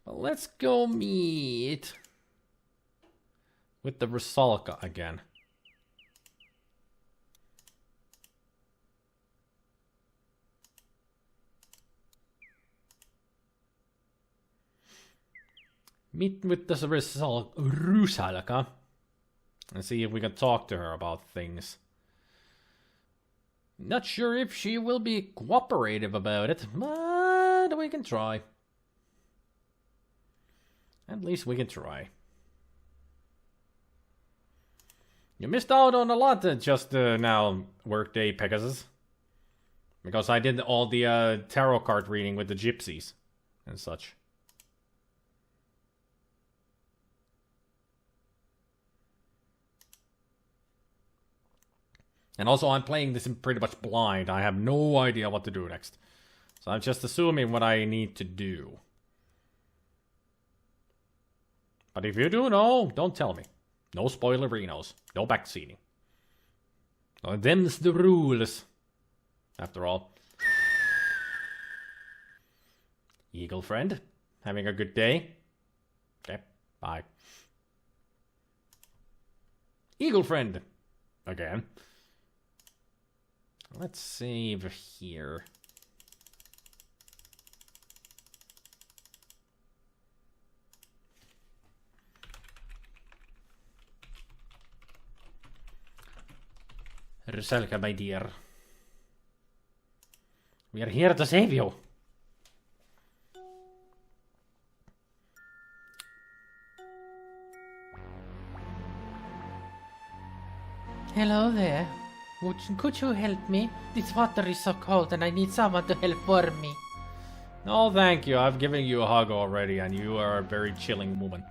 But let's go meet with the Rusalka again. Meet with the Rusalka and see if we can talk to her about things. Not sure if she will be cooperative about it, but we can try. At least we can try. You missed out on a lot just now, Workday Pegasus. Because I did all the tarot card reading with the gypsies and such. And also, I'm playing this pretty much blind. I have no idea what to do next. So I'm just assuming what I need to do. But if you do know, don't tell me. No spoilerinos. No backseating. So them's the rules. after all. Eagle friend, having a good day? Okay, bye. Eagle friend, again. Let's save here. Rusalka, my dear. We are here to save you. Hello there. Could you help me? This water is so cold and I need someone to help warm me. No, thank you. I've given you a hug already, and you are a very chilling woman.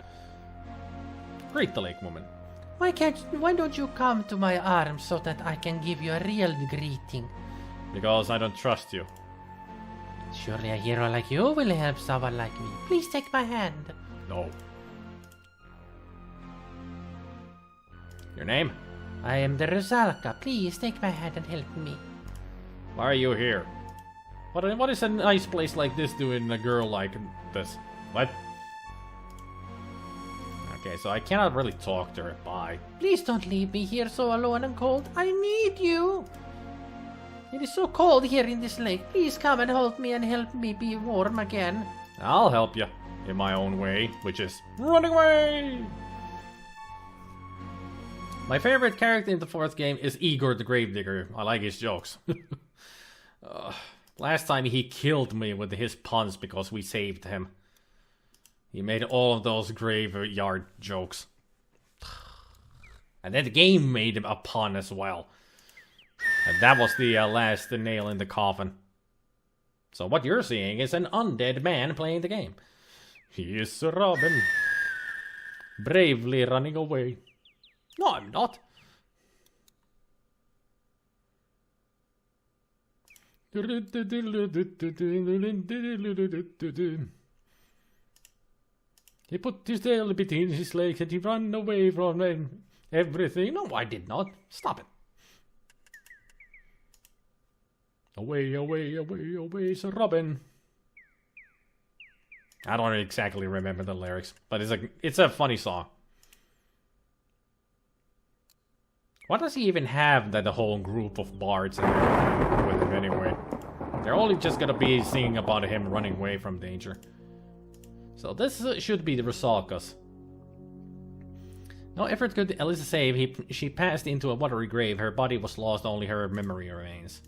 Great the lake woman. Why don't you come to my arms so that I can give you a real greeting? Because I don't trust you. Surely a hero like you will help someone like me. Please take my hand. No. Your name? I am the Rusalka. Please take my hand and help me. Why are you here? What is a nice place like this doing a girl like this? What? Okay, so I cannot really talk to her. Bye. Please don't leave me here so alone and cold. I need you. It is so cold here in this lake. Please come and hold me and help me be warm again. I'll help you in my own way, which is running away. My favorite character in the fourth game is Igor the Gravedigger. I like his jokes. Last time he killed me with his puns because we saved him. He made all of those graveyard jokes. And then the game made him a pun as well. And that was the last nail in the coffin. So what you're seeing is an undead man playing the game. He is Robin. Bravely running away. No, I'm not. He put his tail between his legs and he ran away from everything. No, I did not. Stop it. Away, away, away, away, Sir Robin. I don't exactly remember the lyrics, but it's a funny song. What does he even have that the whole group of bards in there with him anyway? They're only just gonna be singing about him running away from danger. So this should be the Rusalka's. No effort could Elisa save. She passed into a watery grave. Her body was lost, only her memory remains.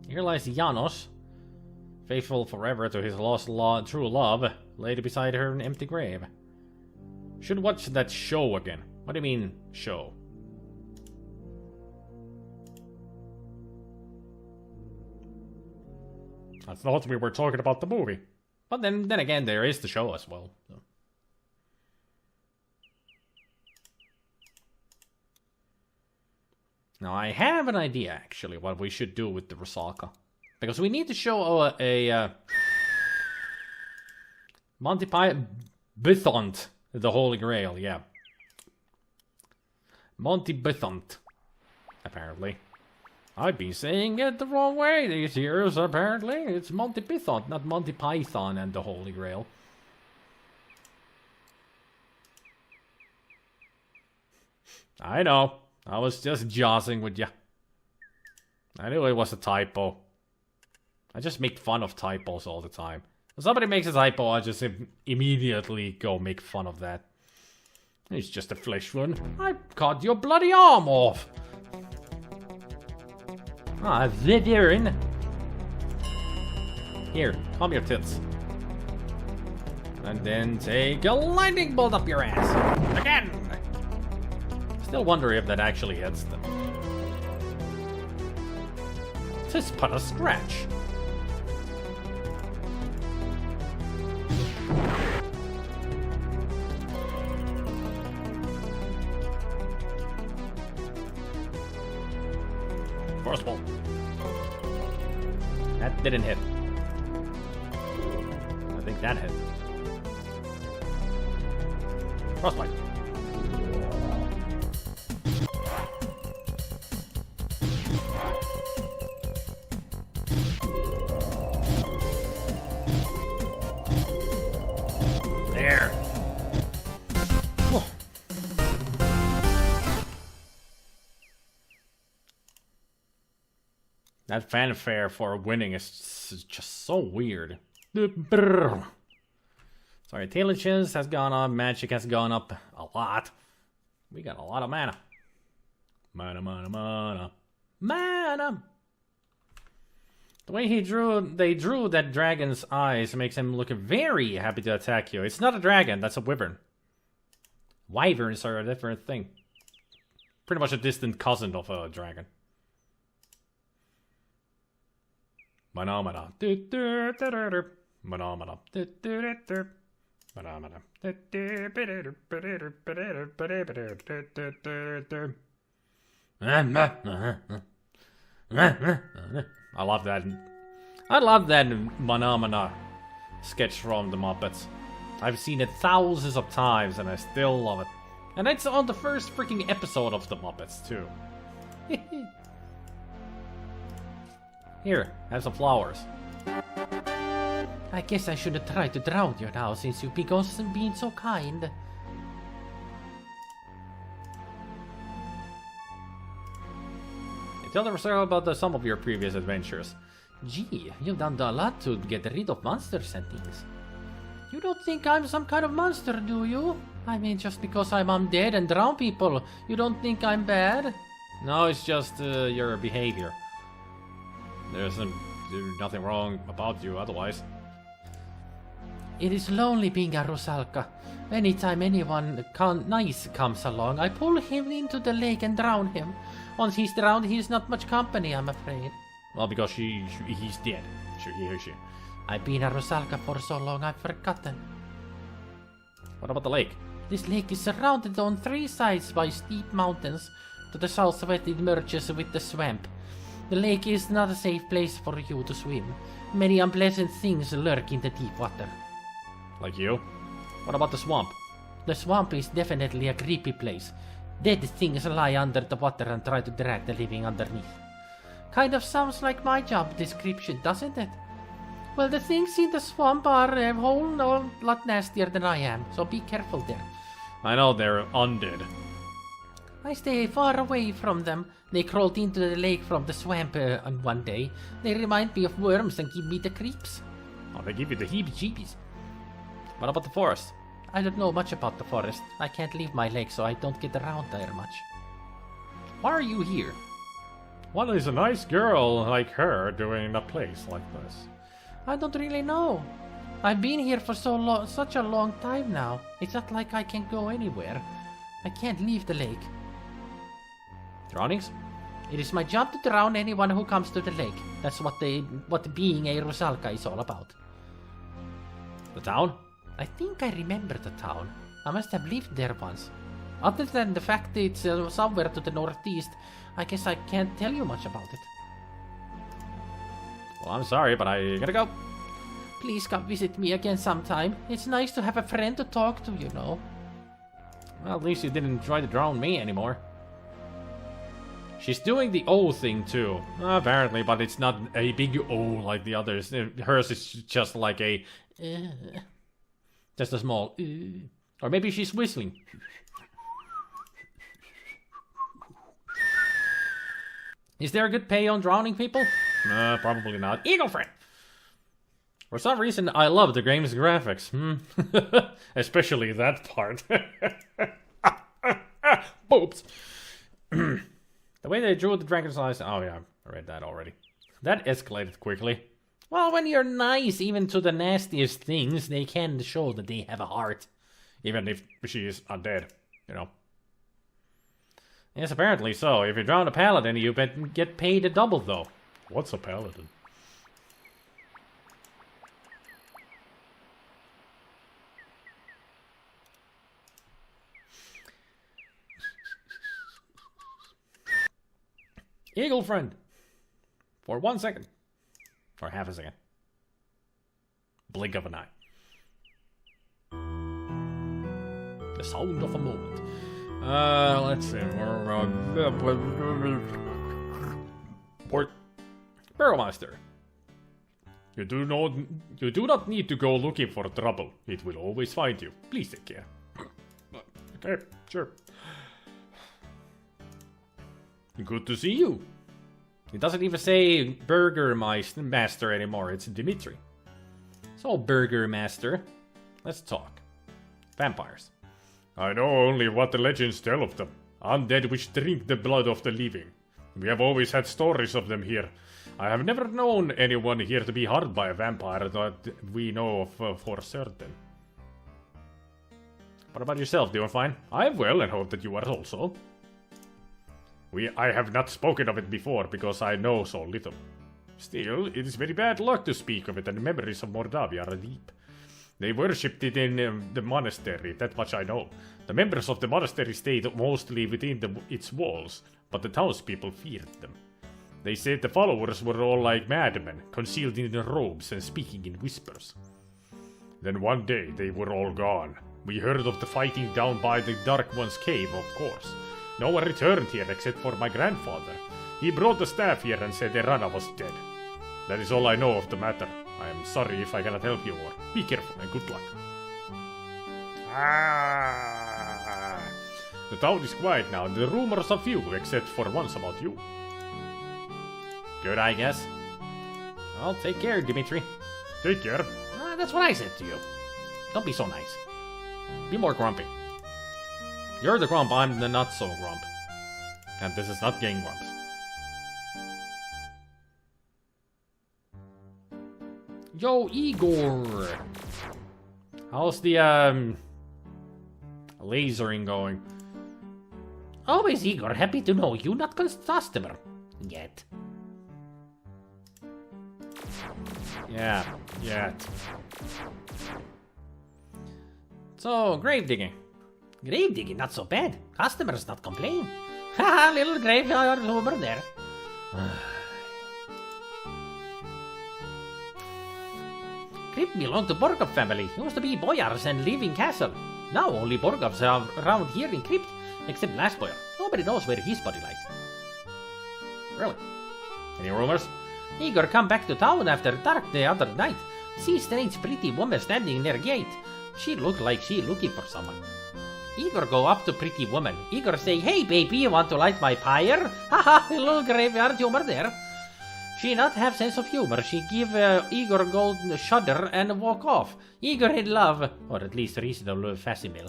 Here lies Janos, faithful forever to his lost true love, laid beside her in an empty grave. Should watch that show again. What do you mean, show? I thought we were talking about the movie. But then again, there is the show as well. So. Now, I have an idea, actually, what we should do with the Rusalka. Because we need to show a Monty Python, the Holy Grail, yeah. Monty Python, apparently. I've been saying it the wrong way these years, apparently. It's Monty Python, not Monty Python and the Holy Grail. I know. I was just jossing with ya. I knew it was a typo. I just make fun of typos all the time. When somebody makes a typo, I just immediately go make fun of that. It's just a flesh wound. I cut your bloody arm off. Ah, Vivian. Here, calm your tits. And then take a lightning bolt up your ass. Again! Still wonder if that actually hits them. Tis but a scratch. First ball. That didn't hit. I think that hit. Frostbite. That fanfare for winning is just so weird. Sorry, intelligence has gone up, magic has gone up a lot. We got a lot of mana. Mana! The way they drew that dragon's eyes makes him look very happy to attack you. It's not a dragon, that's a wyvern. Wyverns are a different thing. Pretty much a distant cousin of a dragon. Mana. Mana. I love that. I love that Mana sketch from the Muppets. I've seen it thousands of times and I still love it. And it's on the first freaking episode of the Muppets too. Here, have some flowers. I guess I shouldn't try to drown you now since you've been so kind. Tell them about some of your previous adventures. Gee, you've done a lot to get rid of monsters and things. You don't think I'm some kind of monster, do you? I mean, just because I'm undead and drown people, you don't think I'm bad? No, it's just your behavior. There's nothing wrong about you otherwise. It is lonely being a Rusalka. Anytime anyone nice comes along, I pull him into the lake and drown him. Once he's drowned, he's not much company, I'm afraid. Well, because he's dead. She. I've been a Rusalka for so long, I've forgotten. What about the lake? This lake is surrounded on 3 sides by steep mountains. To the southwest it merges with the swamp. The lake is not a safe place for you to swim. Many unpleasant things lurk in the deep water. Like you? What about the swamp? The swamp is definitely a creepy place. Dead things lie under the water and try to drag the living underneath. Kind of sounds like my job description, doesn't it? Well, the things in the swamp are a whole lot nastier than I am, so be careful there. I know they're undead. I stay far away from them. They crawled into the lake from the swamp on one day. They remind me of worms and give me the creeps. Oh, they give you the heebie-jeebies. What about the forest? I don't know much about the forest. I can't leave my lake, so I don't get around there much. Why are you here? What is a nice girl like her doing in a place like this? I don't really know. I've been here for such a long time now. It's not like I can go anywhere. I can't leave the lake. Drownings? It is my job to drown anyone who comes to the lake. That's what being a Rusalka is all about. The town? I think I remember the town. I must have lived there once. Other than the fact that it's somewhere to the northeast, I guess I can't tell you much about it. Well, I'm sorry, but I gotta go. Please come visit me again sometime. It's nice to have a friend to talk to, you know. Well, at least you didn't try to drown me anymore. She's doing the O thing too, apparently, but it's not a big O like the others. Hers is just like a... just a small... Or maybe she's whistling. Is there a good pay on drowning people? Probably not. Eagle friend! For some reason, I love the game's graphics. Especially that part. Boobs! The way they drew the dragon's eyes... Oh yeah, I read that already. That escalated quickly. Well, when you're nice even to the nastiest things, they can show that they have a heart. Even if she is undead, you know. Yes, apparently so. If you drown a paladin, you get paid a double, though. What's a paladin? Eagle friend. For 1 second. Or half a second. Blink of an eye. The sound of a moment. Let's see. Port. Burgomaster. You do not need to go looking for trouble. It will always find you. Please take care. Okay, sure. Good to see you. It doesn't even say Burger Master anymore, it's Dimitri. So, Burger Master, let's talk. Vampires. I know only what the legends tell of them. Undead which drink the blood of the living. We have always had stories of them here. I have never known anyone here to be harmed by a vampire that we know of for certain. What about yourself, doing fine? I'm well and hope that you are also. I have not spoken of it before because I know so little. Still, it is very bad luck to speak of it, and the memories of Mordavia are deep. They worshipped it in the monastery, that much I know. The members of the monastery stayed mostly within its walls, but the townspeople feared them. They said the followers were all like madmen, concealed in their robes and speaking in whispers. Then one day they were all gone. We heard of the fighting down by the Dark One's cave, of course. No one returned here except for my grandfather. He brought the staff here and said Erana was dead. That is all I know of the matter. I am sorry if I cannot help you more. Be careful and good luck. The town is quiet now, and the rumors are few, except for ones about you. Good, I guess. Well, take care, Dimitri. Take care. That's what I said to you. Don't be so nice. Be more grumpy. You're the grump, I'm the not-so-grump. And this is not Game Grumps. Yo, Igor! How's the, lasering going? Always, Igor. Happy to know you. Not customer. Yet. Yeah, yet. So, grave digging. Grave digging, not so bad. Customers not complain. Haha, little graveyard over there. Crypt belonged to Borgov family. Used to be boyars and live in castle. Now only Borgovs are around here in Crypt, except last boyar. Nobody knows where his body lies. Really? Any rumors? Igor come back to town after dark the other night. See strange pretty woman standing near gate. She look like she looking for someone. Igor go up to pretty woman. Igor say, "Hey baby, you want to light my fire?" Haha, little graveyard humor there. She not have sense of humor. She give Igor gold shudder and walk off. Igor in love, or at least reasonable facsimile.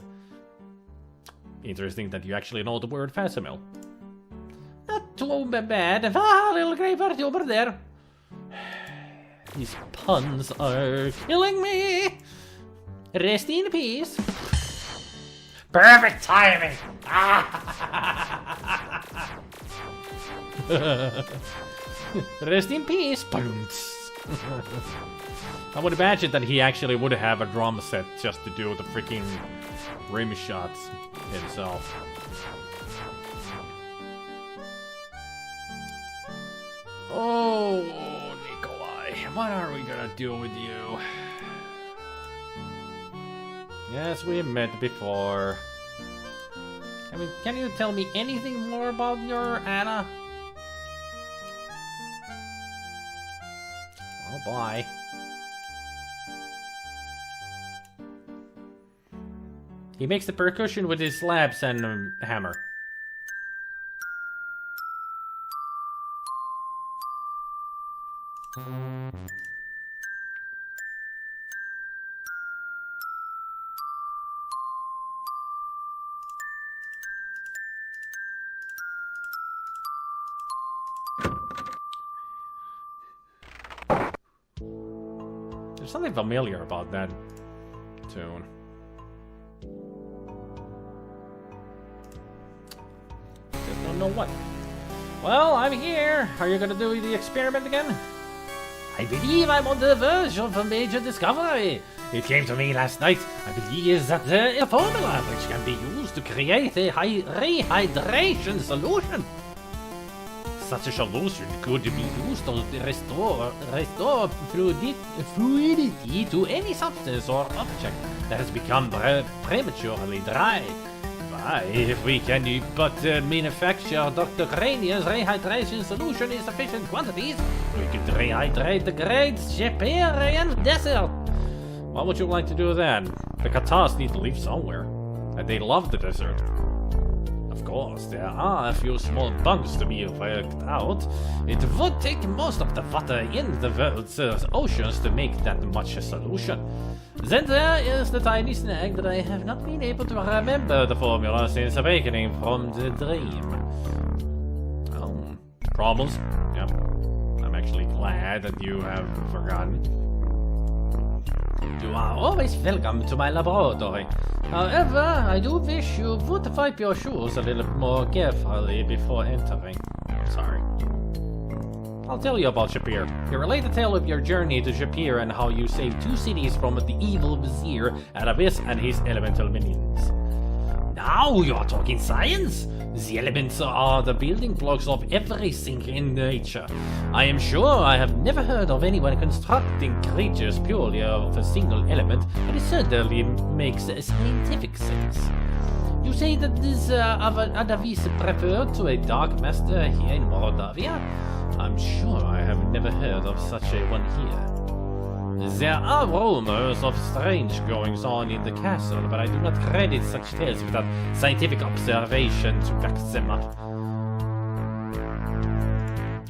Interesting that you actually know the word facsimile. Not too bad. Ah, little graveyard humor there. These puns are Killing me. Rest in peace. perfect timing. Rest in peace. I would imagine that he actually would have a drum set just to do the freaking rim shots himself. Oh, Nikolai, what are we gonna do with you? Yes, we met before. I mean, can you tell me anything more about your Anna? Oh boy. He makes the percussion with his slabs and hammer. There's something familiar about that tune. Just don't know what. Well, I'm here. Are you gonna do the experiment again? I believe I'm on the verge of a major discovery. It came to me last night. I believe that there is a formula which can be used to create a rehydration solution. Such a solution could be used to restore fluidity to any substance or object that has become prematurely dry. Why, if we can but manufacture Dr. Crania's rehydration solution in sufficient quantities, we could rehydrate the great Sheparian desert. What would you like to do then? The Katars need to live somewhere, and they love the desert. Of course, there are a few small bugs to be worked out. It would take most of the water in the world's oceans to make that much a solution. Then there is the tiny snag that I have not been able to remember the formula since awakening from the dream. Oh, problems? Yep. I'm actually glad that you have forgotten. You are always welcome to my laboratory. However, I do wish you would wipe your shoes a little more carefully before entering. Sorry. I'll tell you about Shapir. You relate the tale of your journey to Shapir and how you saved 2 cities from the evil vizier Aravis and his elemental minions. Now you are talking science! The elements are the building blocks of everything in nature. I am sure I have never heard of anyone constructing creatures purely of a single element, but it certainly makes scientific sense. You say that this Adavis preferred to a dark master here in Moldavia? I'm sure I have never heard of such a one here. There are rumors of strange goings-on in the castle, but I do not credit such tales without scientific observation to back them up.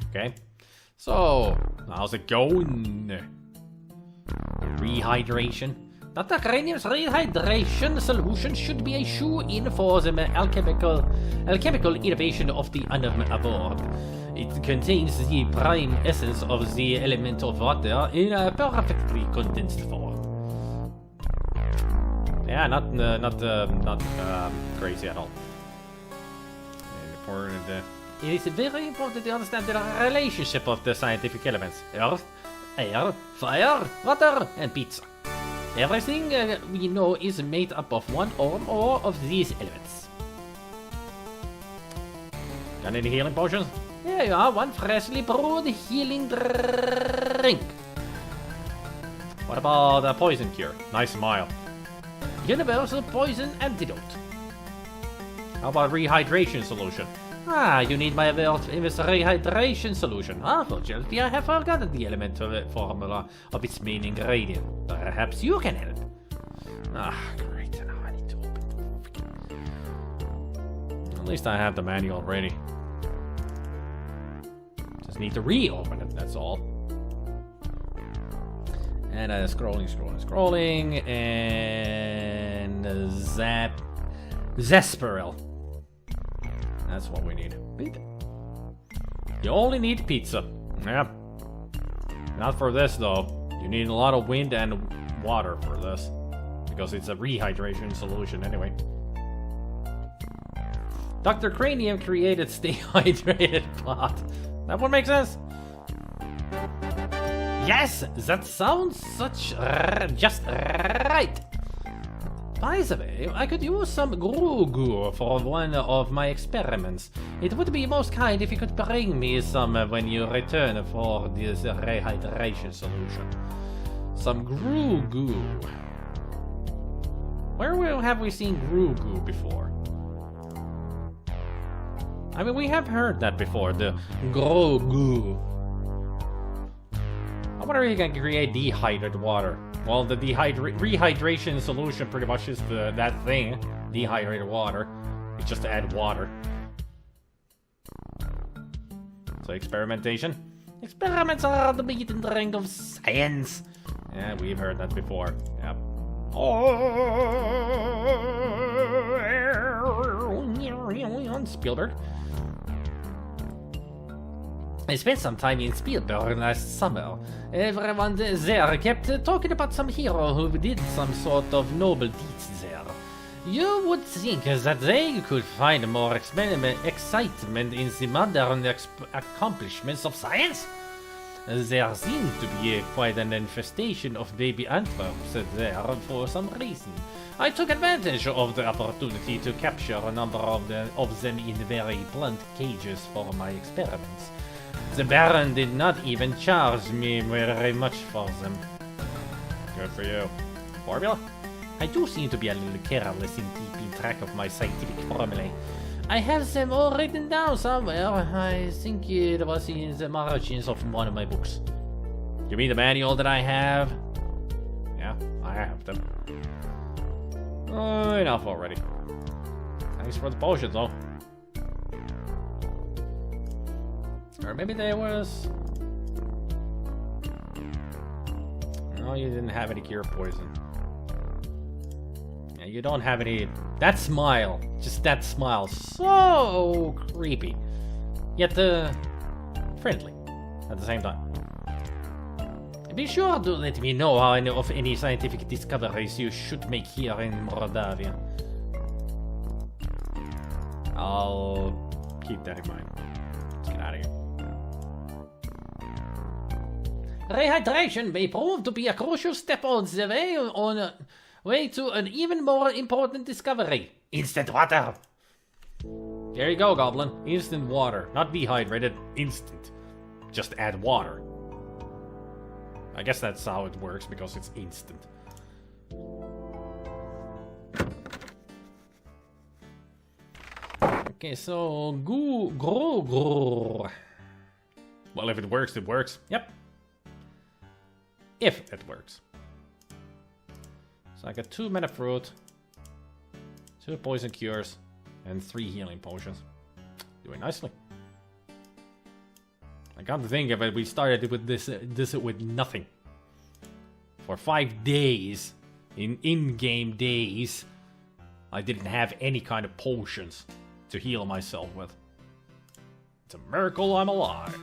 Okay, so how's it going? Rehydration. Dr. Cranium's rehydration solution should be a shoe-in for the alchemical innovation of the unknown aboard. It contains the prime essence of the element of water in a perfectly condensed form. Yeah, not crazy at all. It is very important to understand the relationship of the scientific elements: earth, air, fire, water, and pizza. Everything we know is made up of one or more of these elements. Got any healing potions? Here you are, one freshly brewed healing drink. What about a poison cure? Nice smile. Universal poison antidote. How about rehydration solution? Ah, you need my famous rehydration solution. Unfortunately, I have forgotten the elemental formula of its main ingredient. Perhaps you can help. Ah, great. Now I need to open the... At least I have the manual ready. Just need to reopen it, that's all. And scrolling, and Zesperil. That's what we need. You only need pizza. Yeah. Not for this though. You need a lot of wind and water for this, because it's a rehydration solution anyway. Dr. Cranium created Stay Hydrated pot. That would make sense. Yes, that sounds just right. By the way, I could use some goo for one of my experiments. It would be most kind if you could bring me some when you return for this rehydration solution. Some goo. Where have we seen goo before? I mean, we have heard that before, the goo. I wonder if you can create dehydrated water. Well, the rehydration solution pretty much is that thing, dehydrated water. You just add water. So experimentation. Experiments are the meat and drink of science. Yeah, we've heard that before. Yep. Spielberg. I spent some time in Spielberg last summer. Everyone there kept talking about some hero who did some sort of noble deeds there. You would think that they could find more excitement in the modern accomplishments of science. There seemed to be quite an infestation of baby anthropes there for some reason. I took advantage of the opportunity to capture a number of them in very blunt cages for my experiments. The Baron did not even charge me very much for them. Good for you. Formula? I do seem to be a little careless in keeping track of my scientific formulae. I have them all written down somewhere. I think it was in the margins of one of my books. You mean the manual that I have? Yeah, I have them. Oh, enough already. Thanks for the potions, though. Or maybe there was... No, you didn't have any cure poison. Yeah, you don't have any... That smile, just that smile, so creepy. Yet, friendly at the same time. Be sure to let me know of any scientific discoveries you should make here in Moldavia. I'll keep that in mind. Let's get out of here. Rehydration may prove to be a crucial step on the way to an even more important discovery. Instant water! There you go, Goblin. Instant water. Not dehydrated, instant. Just add water. I guess that's how it works, because it's instant. Okay, so... Well, if it works, it works. Yep. If it works. So I got 2 mana fruit, 2 poison cures, and 3 healing potions. Doing nicely. I can't think of it. We started with this with nothing. For 5 days, in-game days, I didn't have any kind of potions to heal myself with. It's a miracle I'm alive.